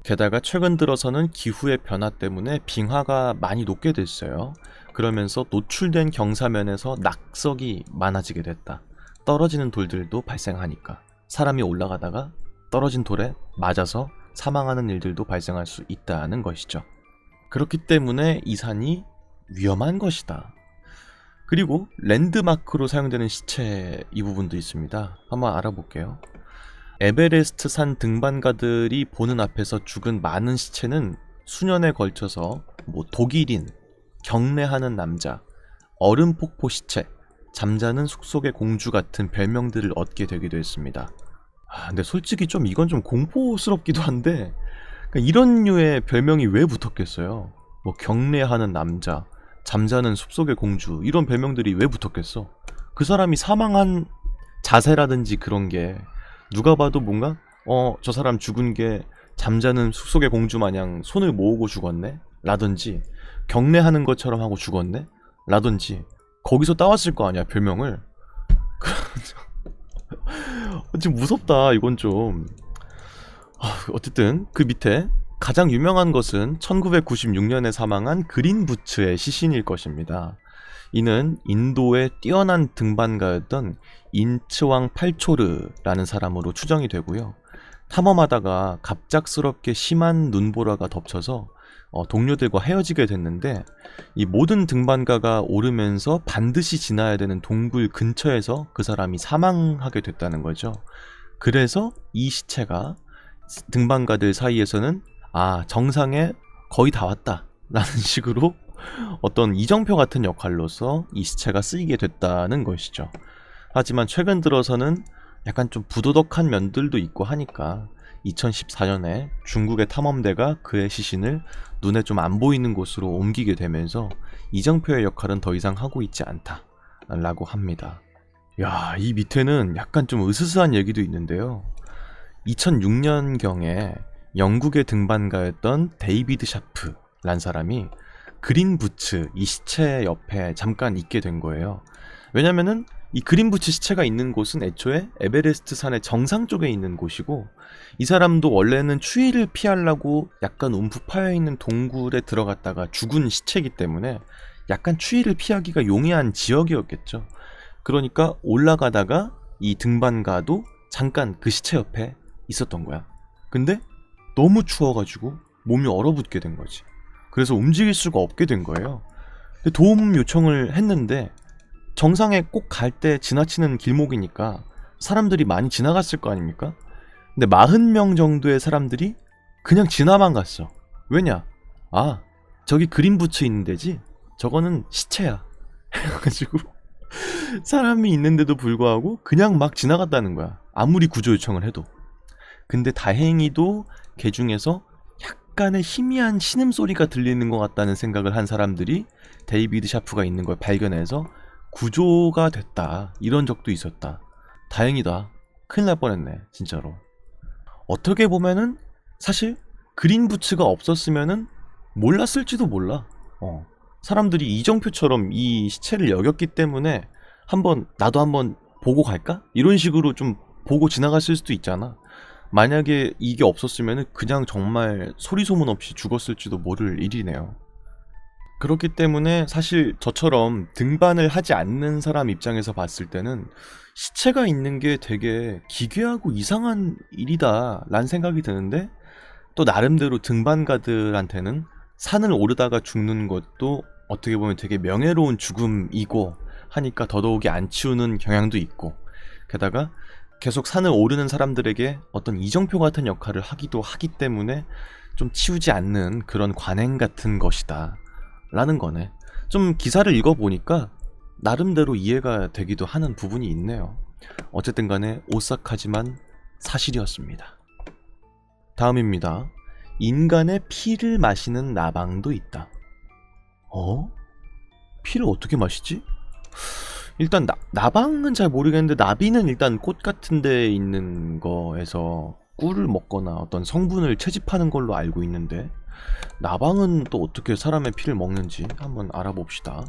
게다가 최근 들어서는 기후의 변화 때문에 빙하가 많이 녹게 됐어요. 그러면서 노출된 경사면에서 낙석이 많아지게 됐다. 떨어지는 돌들도 발생하니까 사람이 올라가다가 떨어진 돌에 맞아서 사망하는 일들도 발생할 수 있다는 것이죠. 그렇기 때문에 이 산이 위험한 것이다. 그리고 랜드마크로 사용되는 시체 이 부분도 있습니다. 한번 알아볼게요. 에베레스트 산 등반가들이 보는 앞에서 죽은 많은 시체는 수년에 걸쳐서 독일인, 경례하는 남자, 얼음폭포 시체, 잠자는 숲속의 공주 같은 별명들을 얻게 되기도 했습니다. 근데 솔직히 이건 좀 공포스럽기도 한데, 이런 류의 별명이 왜 붙었겠어요? 경례하는 남자, 잠자는 숲속의 공주 이런 별명들이 왜 붙었겠어? 그 사람이 사망한 자세라든지 그런 게 누가 봐도 뭔가 저 사람 죽은 게 잠자는 숲속의 공주 마냥 손을 모으고 죽었네? 라든지 경례하는 것처럼 하고 죽었네? 라든지 거기서 따왔을 거 아니야 별명을. 지금 무섭다 이건 좀. 어쨌든 그 밑에 가장 유명한 것은 1996년에 사망한 그린 부츠의 시신일 것입니다. 이는 인도의 뛰어난 등반가였던 인츠왕 팔초르라는 사람으로 추정이 되고요. 탐험하다가 갑작스럽게 심한 눈보라가 덮쳐서 동료들과 헤어지게 됐는데, 이 모든 등반가가 오르면서 반드시 지나야 되는 동굴 근처에서 그 사람이 사망하게 됐다는 거죠. 그래서 이 시체가 등반가들 사이에서는 정상에 거의 다 왔다 라는 식으로 어떤 이정표 같은 역할로서 이 시체가 쓰이게 됐다는 것이죠. 하지만 최근 들어서는 약간 좀 부도덕한 면들도 있고 하니까 2014년에 중국의 탐험대가 그의 시신을 눈에 좀 안 보이는 곳으로 옮기게 되면서 이정표의 역할은 더 이상 하고 있지 않다 라고 합니다. 야, 이 밑에는 약간 좀 으스스한 얘기도 있는데요. 2006년경에 영국의 등반가였던 데이비드 샤프란 사람이 그린 부츠 이 시체 옆에 잠깐 있게 된 거예요. 왜냐면은 이 그린 부츠 시체가 있는 곳은 애초에 에베레스트 산의 정상 쪽에 있는 곳이고, 이 사람도 원래는 추위를 피하려고 약간 움푹 파여있는 동굴에 들어갔다가 죽은 시체이기 때문에 약간 추위를 피하기가 용이한 지역이었겠죠. 그러니까 올라가다가 이 등반가도 잠깐 그 시체 옆에 있었던 거야. 근데 너무 추워가지고 몸이 얼어붙게 된 거지. 그래서 움직일 수가 없게 된 거예요. 근데 도움 요청을 했는데 정상에 꼭 갈 때 지나치는 길목이니까 사람들이 많이 지나갔을 거 아닙니까? 근데 40명 정도의 사람들이 그냥 지나만 갔어. 왜냐? 저기 그린 부츠 있는 데지? 저거는 시체야. 해가지고 사람이 있는데도 불구하고 그냥 막 지나갔다는 거야. 아무리 구조 요청을 해도. 근데 다행히도 개 중에서 약간의 희미한 신음소리가 들리는 것 같다는 생각을 한 사람들이 데이비드 샤프가 있는 걸 발견해서 구조가 됐다. 이런 적도 있었다. 다행이다. 큰일 날 뻔했네. 진짜로. 어떻게 보면은 사실 그린 부츠가 없었으면은 몰랐을지도 몰라. 사람들이 이정표처럼 이 시체를 여겼기 때문에 나도 한번 보고 갈까? 이런 식으로 좀 보고 지나갔을 수도 있잖아. 만약에 이게 없었으면 그냥 정말 소리 소문 없이 죽었을지도 모를 일이네요. 그렇기 때문에 사실 저처럼 등반을 하지 않는 사람 입장에서 봤을 때는 시체가 있는 게 되게 기괴하고 이상한 일이다 라는 생각이 드는데, 또 나름대로 등반가들한테는 산을 오르다가 죽는 것도 어떻게 보면 되게 명예로운 죽음이고 하니까 더더욱이 안 치우는 경향도 있고, 게다가 계속 산을 오르는 사람들에게 어떤 이정표 같은 역할을 하기도 하기 때문에 좀 치우지 않는 그런 관행 같은 것이다 라는 거네. 좀 기사를 읽어보니까 나름대로 이해가 되기도 하는 부분이 있네요. 어쨌든 간에 오싹하지만 사실이었습니다. 다음입니다. 인간의 피를 마시는 나방도 있다. 피를 어떻게 마시지? 일단 나방은 잘 모르겠는데 나비는 일단 꽃 같은 데에 있는 거에서 꿀을 먹거나 어떤 성분을 채집하는 걸로 알고 있는데, 나방은 또 어떻게 사람의 피를 먹는지 한번 알아봅시다.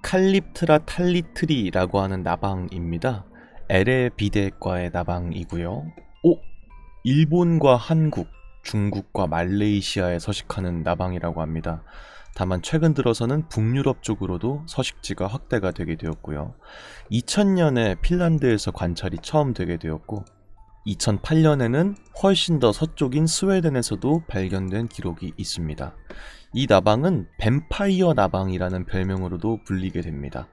칼립트라 탈리트리라고 하는 나방입니다. 에레비데과의 나방이고요. 일본과 한국, 중국과 말레이시아에 서식하는 나방이라고 합니다. 다만 최근 들어서는 북유럽 쪽으로도 서식지가 확대가 되게 되었고요. 2000년에 핀란드에서 관찰이 처음 되게 되었고, 2008년에는 훨씬 더 서쪽인 스웨덴에서도 발견된 기록이 있습니다. 이 나방은 뱀파이어 나방이라는 별명으로도 불리게 됩니다.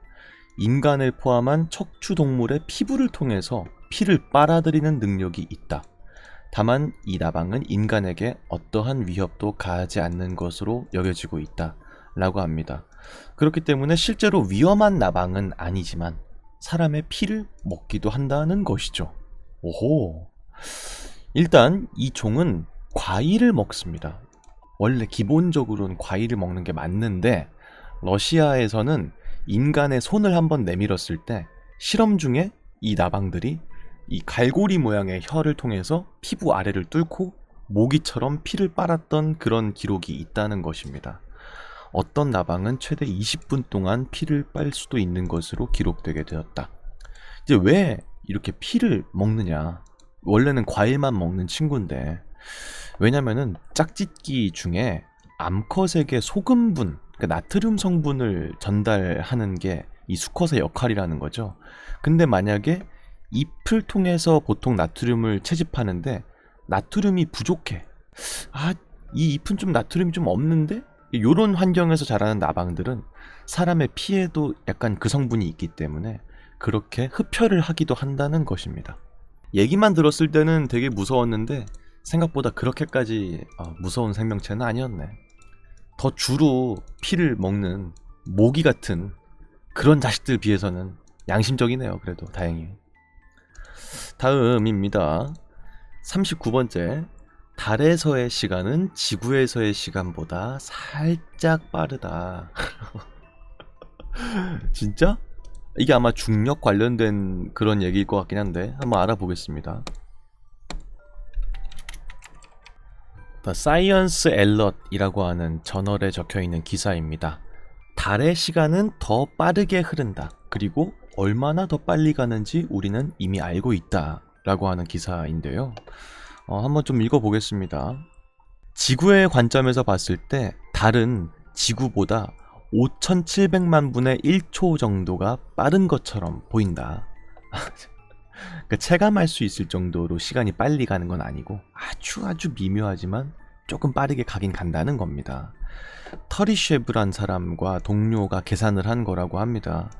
인간을 포함한 척추동물의 피부를 통해서 피를 빨아들이는 능력이 있다. 다만 이 나방은 인간에게 어떠한 위협도 가하지 않는 것으로 여겨지고 있다 라고 합니다. 그렇기 때문에 실제로 위험한 나방은 아니지만 사람의 피를 먹기도 한다는 것이죠. 오호. 일단 이 종은 과일을 먹습니다. 원래 기본적으로는 과일을 먹는 게 맞는데 러시아에서는 인간의 손을 한번 내밀었을 때 실험 중에 이 나방들이 이 갈고리 모양의 혀를 통해서 피부 아래를 뚫고 모기처럼 피를 빨았던 그런 기록이 있다는 것입니다. 어떤 나방은 최대 20분 동안 피를 빨 수도 있는 것으로 기록되게 되었다. 이제 왜 이렇게 피를 먹느냐? 원래는 과일만 먹는 친구인데, 왜냐면은 짝짓기 중에 암컷에게 소금분, 그러니까 나트륨 성분을 전달하는 게 이 수컷의 역할이라는 거죠. 근데 만약에 잎을 통해서 보통 나트륨을 채집하는데 나트륨이 부족해. 아, 이 잎은 좀 나트륨이 좀 없는데? 요런 환경에서 자라는 나방들은 사람의 피에도 약간 그 성분이 있기 때문에 그렇게 흡혈을 하기도 한다는 것입니다. 얘기만 들었을 때는 되게 무서웠는데 생각보다 그렇게까지 무서운 생명체는 아니었네. 더 주로 피를 먹는 모기 같은 그런 자식들 비해서는 양심적이네요. 그래도 다행히. 다음입니다. 39번째. 달에서의 시간은 지구에서의 시간보다 살짝 빠르다. 진짜? 이게 아마 중력 관련된 그런 얘기일 것 같긴 한데 한번 알아보겠습니다. The Science Alert이라고 하는 저널에 적혀있는 기사입니다. 달의 시간은 더 빠르게 흐른다. 그리고 얼마나 더 빨리 가는지 우리는 이미 알고 있다. 라고 하는 기사인데요. 한번 좀 읽어보겠습니다. 지구의 관점에서 봤을 때 달은 지구보다 5,700만 분의 1초 정도가 빠른 것처럼 보인다. 그러니까 체감할 수 있을 정도로 시간이 빨리 가는 건 아니고 아주 미묘하지만 조금 빠르게 가긴 간다는 겁니다. 터리쉐브란 사람과 동료가 계산을 한 거라고 합니다.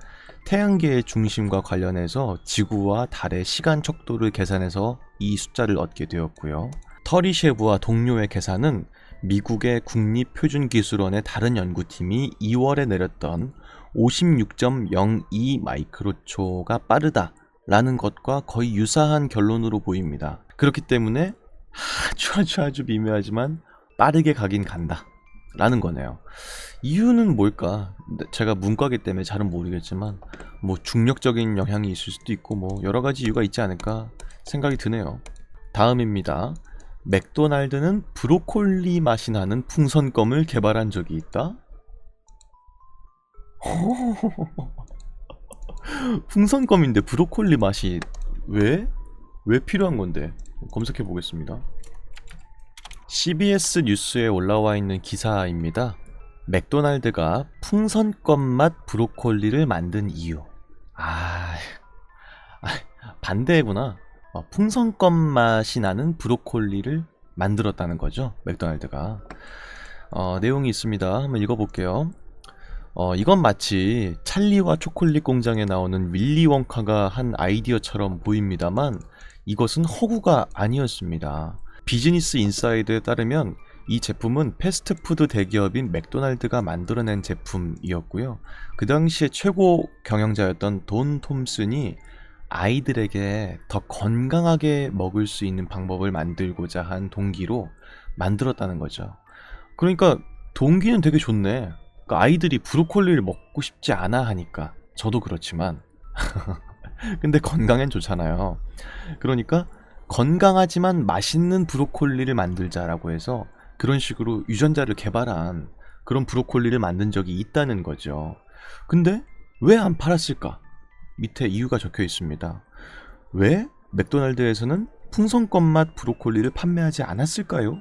태양계의 중심과 관련해서 지구와 달의 시간 척도를 계산해서 이 숫자를 얻게 되었고요. 터리쉐브와 동료의 계산은 미국의 국립표준기술원의 다른 연구팀이 2월에 내렸던 56.02 마이크로초가 빠르다라는 것과 거의 유사한 결론으로 보입니다. 그렇기 때문에 아주 미묘하지만 빠르게 가긴 간다 라는 거네요. 이유는 뭘까? 제가 문과기 때문에 잘은 모르겠지만 뭐 중력적인 영향이 있을 수도 있고 뭐 여러 가지 이유가 있지 않을까 생각이 드네요. 다음입니다. 맥도날드는 브로콜리 맛이 나는 풍선껌을 개발한 적이 있다? 풍선껌인데 브로콜리 맛이 왜? 왜 필요한 건데? 검색해 보겠습니다. CBS 뉴스에 올라와 있는 기사입니다. 맥도날드가 풍선껌 맛 브로콜리를 만든 이유. 반대구나. 풍선껌 맛이 나는 브로콜리를 만들었다는 거죠. 맥도날드가. 내용이 있습니다. 한번 읽어볼게요. 이건 마치 찰리와 초콜릿 공장에 나오는 윌리 원카가 한 아이디어처럼 보입니다만 이것은 허구가 아니었습니다. 비즈니스 인사이드에 따르면 이 제품은 패스트푸드 대기업인 맥도날드가 만들어낸 제품이었고요. 그 당시에 최고 경영자였던 돈 톰슨이 아이들에게 더 건강하게 먹을 수 있는 방법을 만들고자 한 동기로 만들었다는 거죠. 그러니까 동기는 되게 좋네. 그러니까 아이들이 브로콜리를 먹고 싶지 않아 하니까 저도 그렇지만 근데 건강엔 좋잖아요. 그러니까 건강하지만 맛있는 브로콜리를 만들자라고 해서 그런 식으로 유전자를 개발한 그런 브로콜리를 만든 적이 있다는 거죠. 근데 왜 안 팔았을까? 밑에 이유가 적혀 있습니다. 왜 맥도날드에서는 풍선껌 맛 브로콜리를 판매하지 않았을까요?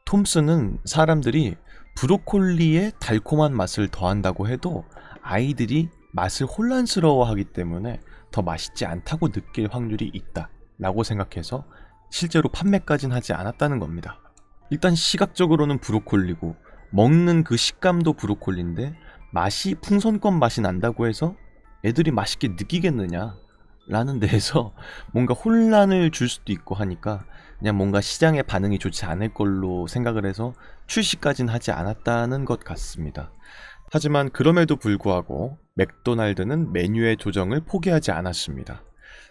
톰슨은 사람들이 브로콜리에 달콤한 맛을 더한다고 해도 아이들이 맛을 혼란스러워하기 때문에 더 맛있지 않다고 느낄 확률이 있다 라고 생각해서 실제로 판매까지는 하지 않았다는 겁니다. 일단 시각적으로는 브로콜리고 먹는 그 식감도 브로콜리인데 맛이 풍선껌 맛이 난다고 해서 애들이 맛있게 느끼겠느냐 라는 데에서 뭔가 혼란을 줄 수도 있고 하니까 그냥 뭔가 시장의 반응이 좋지 않을 걸로 생각을 해서 출시까지는 하지 않았다는 것 같습니다. 하지만 그럼에도 불구하고 맥도날드는 메뉴의 조정을 포기하지 않았습니다.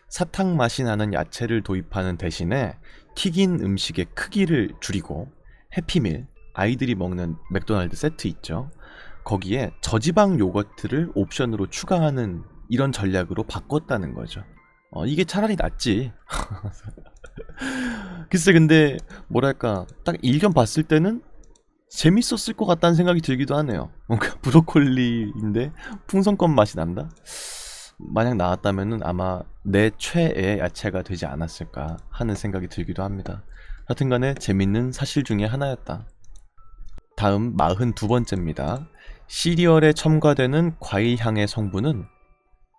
사탕 맛이 나는 야채를 도입하는 대신에 튀긴 음식의 크기를 줄이고 해피밀, 아이들이 먹는 맥도날드 세트 있죠. 거기에 저지방 요거트를 옵션으로 추가하는 이런 전략으로 바꿨다는 거죠. 이게 차라리 낫지. 글쎄, 근데 뭐랄까, 딱 일견 봤을 때는 재밌었을 것 같다는 생각이 들기도 하네요. 뭔가 브로콜리인데 풍선껌 맛이 난다? 만약 나왔다면은 아마 내 최애 야채가 되지 않았을까 하는 생각이 들기도 합니다. 하여튼간에 재밌는 사실 중에 하나였다. 다음 42번째입니다. 시리얼에 첨가되는 과일향의 성분은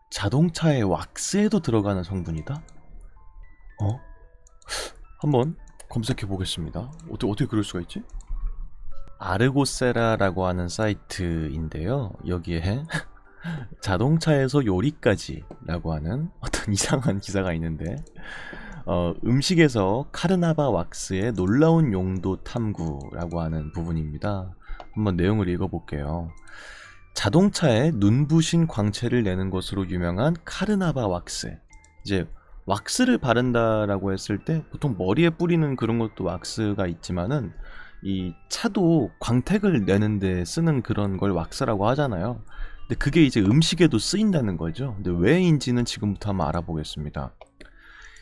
자동차의 왁스에도 들어가는 성분이다? 한번 검색해 보겠습니다. 어떻게 그럴 수가 있지? 아르고세라라고 하는 사이트인데요. 여기에 자동차에서 요리까지라고 하는 어떤 이상한 기사가 있는데, 음식에서 카르나바 왁스의 놀라운 용도 탐구라고 하는 부분입니다. 한번 내용을 읽어볼게요. 자동차에 눈부신 광채를 내는 것으로 유명한 카르나바 왁스. 이제 왁스를 바른다라고 했을 때 보통 머리에 뿌리는 그런 것도 왁스가 있지만은 이 차도 광택을 내는데 쓰는 그런 걸 왁스라고 하잖아요. 근데 그게 이제 음식에도 쓰인다는 거죠. 근데 왜인지는 지금부터 한번 알아보겠습니다.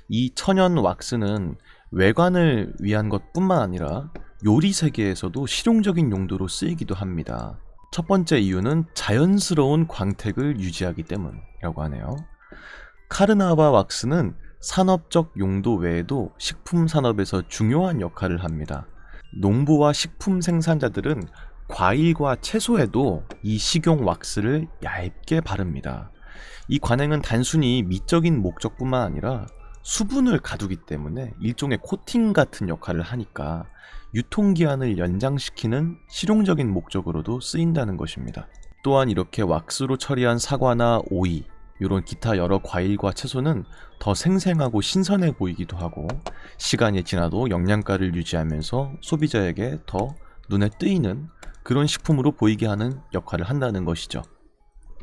이 천연 왁스는 외관을 위한 것뿐만 아니라 요리 세계에서도 실용적인 용도로 쓰이기도 합니다. 첫 번째 이유는 자연스러운 광택을 유지하기 때문이라고 하네요. 카르나바 왁스는 산업적 용도 외에도 식품 산업에서 중요한 역할을 합니다. 농부와 식품 생산자들은 과일과 채소에도 이 식용 왁스를 얇게 바릅니다. 이 관행은 단순히 미적인 목적뿐만 아니라 수분을 가두기 때문에 일종의 코팅 같은 역할을 하니까 유통기한을 연장시키는 실용적인 목적으로도 쓰인다는 것입니다. 또한 이렇게 왁스로 처리한 사과나 오이, 이런 기타 여러 과일과 채소는 더 생생하고 신선해 보이기도 하고 시간이 지나도 영양가를 유지하면서 소비자에게 더 눈에 띄는 그런 식품으로 보이게 하는 역할을 한다는 것이죠.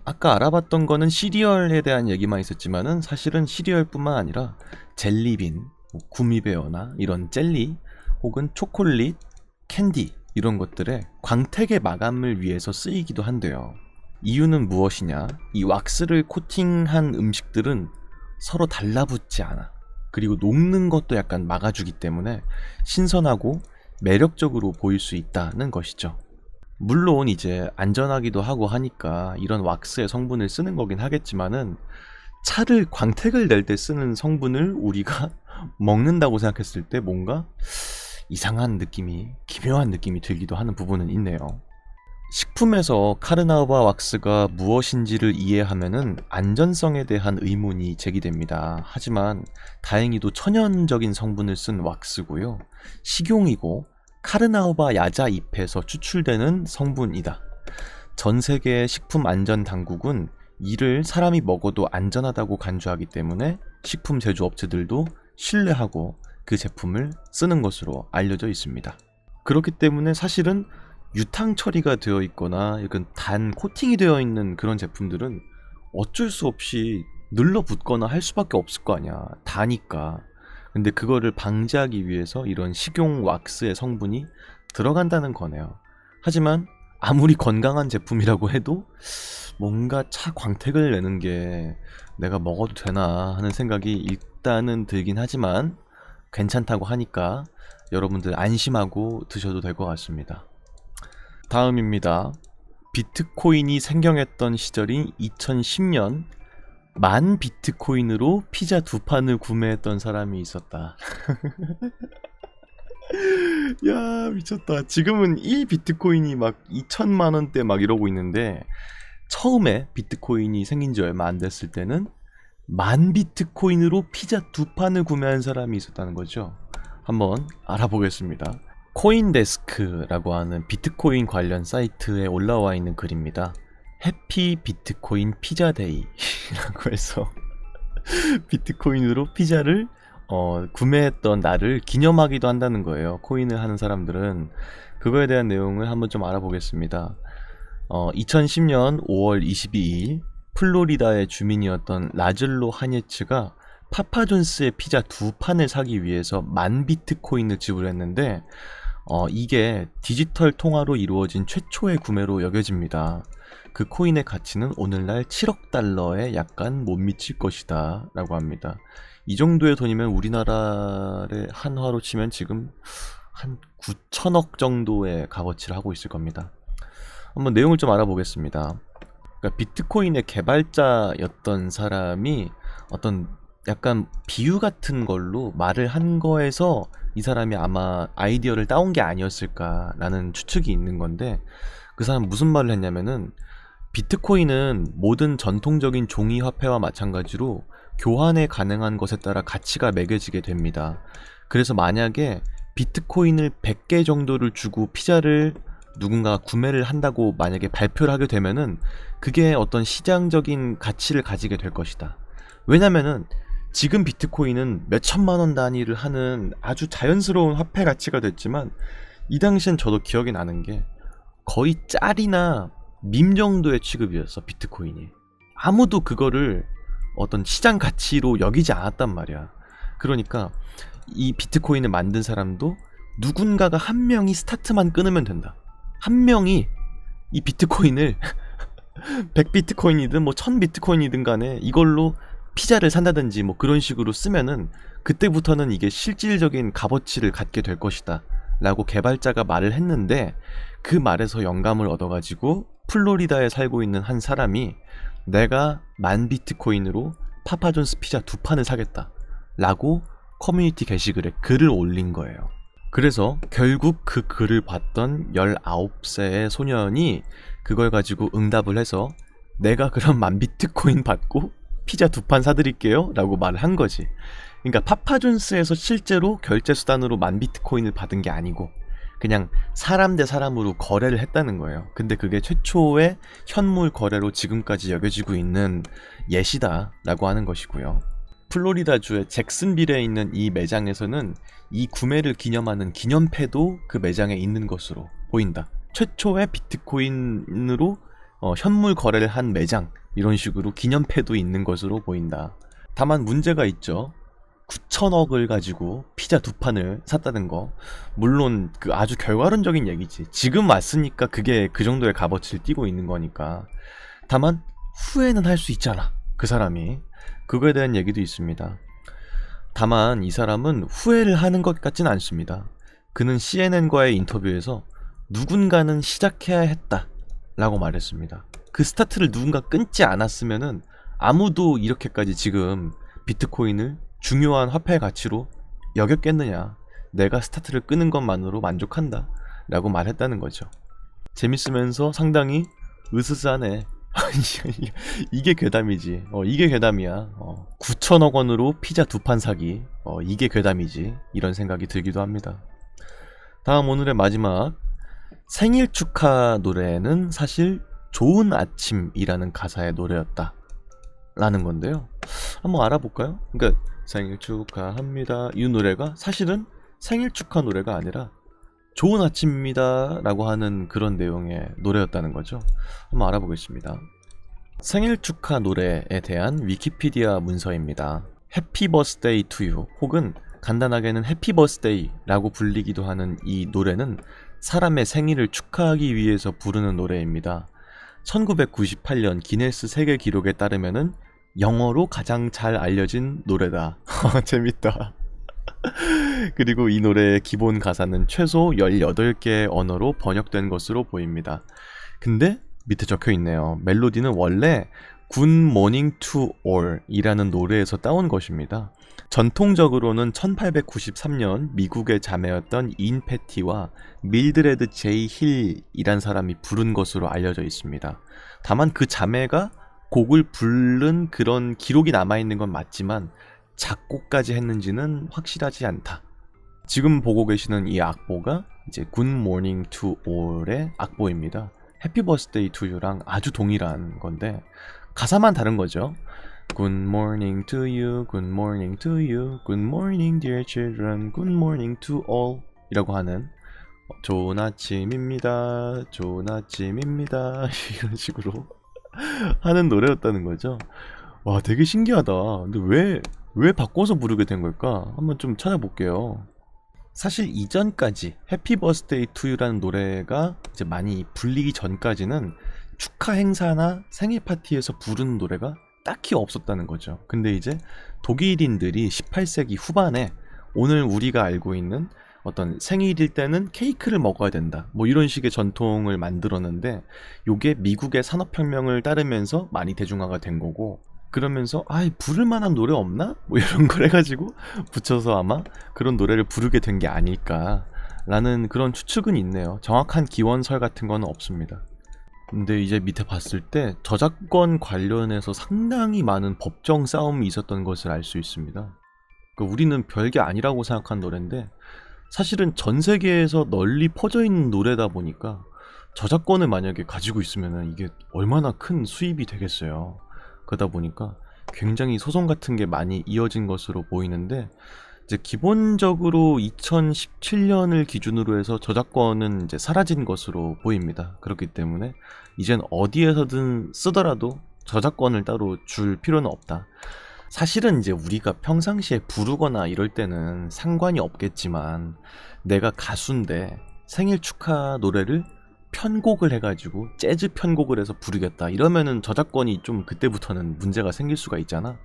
아까 알아봤던 거는 시리얼에 대한 얘기만 있었지만은 사실은 시리얼뿐만 아니라 젤리빈, 구미베어나 이런 젤리 혹은 초콜릿, 캔디 이런 것들의 광택의 마감을 위해서 쓰이기도 한대요. 이유는 무엇이냐? 이 왁스를 코팅한 음식들은 서로 달라붙지 않아. 그리고 녹는 것도 약간 막아주기 때문에 신선하고 매력적으로 보일 수 있다는 것이죠. 물론 이제 안전하기도 하고 하니까 이런 왁스의 성분을 쓰는 거긴 하겠지만은 차를 광택을 낼 때 쓰는 성분을 우리가 먹는다고 생각했을 때 뭔가 이상한 느낌이, 기묘한 느낌이 들기도 하는 부분은 있네요. 식품에서 카르나바 왁스가 무엇인지를 이해하면은 안전성에 대한 의문이 제기됩니다. 하지만 다행히도 천연적인 성분을 쓴 왁스고요. 식용이고 카르나바 야자 잎에서 추출되는 성분이다. 전 세계의 식품안전당국은 이를 사람이 먹어도 안전하다고 간주하기 때문에 식품 제조업체들도 신뢰하고 그 제품을 쓰는 것으로 알려져 있습니다. 그렇기 때문에 사실은 유탕 처리가 되어 있거나 약간 단 코팅이 되어 있는 그런 제품들은 어쩔 수 없이 눌러붙거나 할 수밖에 없을 거 아니야. 다니까. 근데 그거를 방지하기 위해서 이런 식용 왁스의 성분이 들어간다는 거네요. 하지만 아무리 건강한 제품이라고 해도 뭔가 차 광택을 내는 게 내가 먹어도 되나 하는 생각이 일단은 들긴 하지만 괜찮다고 하니까 여러분들 안심하고 드셔도 될 것 같습니다. 다음입니다. 비트코인이 생경했던 시절인 2010년 10,000 비트코인으로 피자 2판을 구매했던 사람이 있었다. 야, 미쳤다. 지금은 1 비트코인이 막 2천만 원대 막 이러고 있는데 처음에 비트코인이 생긴 지 얼마 안 됐을 때는 10,000 비트코인으로 피자 2판을 구매한 사람이 있었다는 거죠. 한번 알아보겠습니다. 코인데스크라고 하는 비트코인 관련 사이트에 올라와 있는 글입니다. 해피 비트코인 피자데이라고 해서 비트코인으로 피자를 구매했던 날을 기념하기도 한다는 거예요. 코인을 하는 사람들은. 그거에 대한 내용을 한번 좀 알아보겠습니다. 2010년 5월 22일 플로리다의 주민이었던 라즐로 하니츠가 파파존스의 피자 2판을 사기 위해서 10,000 비트코인을 지불했는데 이게 디지털 통화로 이루어진 최초의 구매로 여겨집니다. 그 코인의 가치는 오늘날 7억 달러에 약간 못 미칠 것이다 라고 합니다. 이 정도의 돈이면 우리나라의 한화로 치면 지금 한 9천억 정도의 값어치를 하고 있을 겁니다. 한번 내용을 좀 알아보겠습니다. 그러니까 비트코인의 개발자였던 사람이 어떤 약간 비유 같은 걸로 말을 한 거에서 이 사람이 아마 아이디어를 따온 게 아니었을까라는 추측이 있는 건데, 그 사람 무슨 말을 했냐면은 비트코인은 모든 전통적인 종이 화폐와 마찬가지로 교환에 가능한 것에 따라 가치가 매겨지게 됩니다. 그래서 만약에 비트코인을 100개 정도를 주고 피자를 누군가 구매를 한다고 만약에 발표를 하게 되면은 그게 어떤 시장적인 가치를 가지게 될 것이다. 왜냐면은 지금 비트코인은 몇 천만 원 단위를 하는 아주 자연스러운 화폐 가치가 됐지만, 이 당시엔 저도 기억이 나는 게 거의 짤이나 밈 정도의 취급이었어, 비트코인이. 아무도 그거를 어떤 시장 가치로 여기지 않았단 말이야. 그러니까 이 비트코인을 만든 사람도 누군가가 한 명이 스타트만 끊으면 된다. 한 명이 이 비트코인을 100비트코인이든 뭐 1000비트코인이든 간에 이걸로 피자를 산다든지 뭐 그런 식으로 쓰면은 그때부터는 이게 실질적인 값어치를 갖게 될 것이다 라고 개발자가 말을 했는데, 그 말에서 영감을 얻어가지고 플로리다에 살고 있는 한 사람이 내가 10,000비트코인으로 파파존스 피자 2판을 사겠다 라고 커뮤니티 게시글에 글을 올린 거예요. 그래서 결국 그 글을 봤던 19세의 소년이 그걸 가지고 응답을 해서 내가 그럼 10,000비트코인 받고 피자 2판 사드릴게요 라고 말을 한 거지. 그러니까 파파존스에서 실제로 결제 수단으로 10,000비트코인을 받은 게 아니고 그냥 사람 대 사람으로 거래를 했다는 거예요. 근데 그게 최초의 현물 거래로 지금까지 여겨지고 있는 예시다 라고 하는 것이고요. 플로리다주의 잭슨빌에 있는 이 매장에서는 이 구매를 기념하는 기념패도 그 매장에 있는 것으로 보인다. 최초의 비트코인으로 현물 거래를 한 매장, 이런 식으로 기념패도 있는 것으로 보인다. 다만 문제가 있죠. 9천억을 가지고 피자 2판을 샀다는 거, 물론 그 아주 결과론적인 얘기지. 지금 왔으니까 그게 그 정도의 값어치를 띠고 있는 거니까. 다만 후회는 할 수 있잖아, 그 사람이. 그거에 대한 얘기도 있습니다. 다만 이 사람은 후회를 하는 것 같진 않습니다. 그는 CNN과의 인터뷰에서 누군가는 시작해야 했다 라고 말했습니다. 그 스타트를 누군가 끊지 않았으면은 아무도 이렇게까지 지금 비트코인을 중요한 화폐 가치로 여겼겠느냐. 내가 스타트를 끄는 것만으로 만족한다 라고 말했다는 거죠. 재밌으면서 상당히 으스스하네. 이게 괴담이지. 이게 괴담이야. 9천억 원으로 피자 2판 사기. 이게 괴담이지. 이런 생각이 들기도 합니다. 다음 오늘의 마지막 생일 축하 노래는 사실 좋은 아침이라는 가사의 노래였다 라는 건데요. 한번 알아볼까요? 그러니까 생일 축하합니다 이 노래가 사실은 생일 축하 노래가 아니라 좋은 아침입니다 라고 하는 그런 내용의 노래였다는 거죠. 한번 알아보겠습니다. 생일 축하 노래에 대한 위키피디아 문서입니다. 해피 버스데이 투 유 혹은 간단하게는 해피 버스데이 라고 불리기도 하는 이 노래는 사람의 생일을 축하하기 위해서 부르는 노래입니다. 1998년 기네스 세계 기록에 따르면은 영어로 가장 잘 알려진 노래다. 재밌다. 그리고 이 노래의 기본 가사는 최소 18개의 언어로 번역된 것으로 보입니다. 근데 밑에 적혀 있네요. 멜로디는 원래 Good Morning to All 이라는 노래에서 따온 것입니다. 전통적으로는 1893년 미국의 자매였던 인 패티와 밀드레드 제이 힐이란 사람이 부른 것으로 알려져 있습니다. 다만 그 자매가 곡을 부른 그런 기록이 남아있는 건 맞지만 작곡까지 했는지는 확실하지 않다. 지금 보고 계시는 이 악보가 이제 Good Morning to All의 악보입니다. 해피 버스데이 투 유랑 아주 동일한 건데 가사만 다른 거죠. Good morning to you, good morning to you, good morning dear children, good morning to all 이라고 하는 좋은 아침입니다, 좋은 아침입니다 이런 식으로 하는 노래였다는 거죠. 와, 되게 신기하다. 근데 왜 바꿔서 부르게 된 걸까? 한번 좀 찾아볼게요. 사실 이전까지 해피 버스데이 투 유라는 노래가 이제 많이 불리기 전까지는 축하 행사나 생일 파티에서 부르는 노래가 딱히 없었다는 거죠. 근데 이제 독일인들이 18세기 후반에 오늘 우리가 알고 있는 어떤 생일일 때는 케이크를 먹어야 된다, 뭐 이런 식의 전통을 만들었는데, 요게 미국의 산업혁명을 따르면서 많이 대중화가 된 거고, 그러면서 부를 만한 노래 없나? 뭐 이런 걸 해가지고 붙여서 아마 그런 노래를 부르게 된 게 아닐까라는 그런 추측은 있네요. 정확한 기원설 같은 건 없습니다. 근데 이제 밑에 봤을 때 저작권 관련해서 상당히 많은 법정 싸움이 있었던 것을 알 수 있습니다. 그러니까 우리는 별게 아니라고 생각한 노래인데 사실은 전 세계에서 널리 퍼져 있는 노래다 보니까 저작권을 만약에 가지고 있으면 이게 얼마나 큰 수입이 되겠어요. 그러다 보니까 굉장히 소송 같은 게 많이 이어진 것으로 보이는데, 이제 기본적으로 2017년을 기준으로 해서 저작권은 이제 사라진 것으로 보입니다. 그렇기 때문에 이젠 어디에서든 쓰더라도 저작권을 따로 줄 필요는 없다. 사실은 이제 우리가 평상시에 부르거나 이럴 때는 상관이 없겠지만, 내가 가수인데 생일 축하 노래를 편곡을 해가지고 재즈 편곡을 해서 부르겠다 이러면은 저작권이 좀 그때부터는 문제가 생길 수가 있잖아.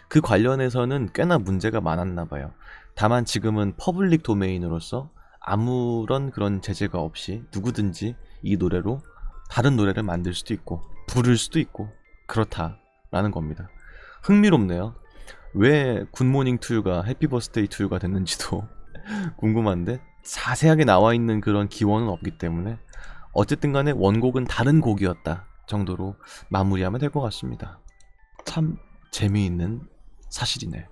그 관련해서는 꽤나 문제가 많았나 봐요. 다만 지금은 퍼블릭 도메인으로서 아무런 그런 제재가 없이 누구든지 이 노래로 다른 노래를 만들 수도 있고 부를 수도 있고 그렇다라는 겁니다. 흥미롭네요. 왜 굿모닝 투유가 해피 버스데이 투유가 됐는지도 궁금한데, 자세하게 나와 있는 그런 기원은 없기 때문에 어쨌든 간에 원곡은 다른 곡이었다 정도로 마무리하면 될 것 같습니다. 참 재미있는 사실이네.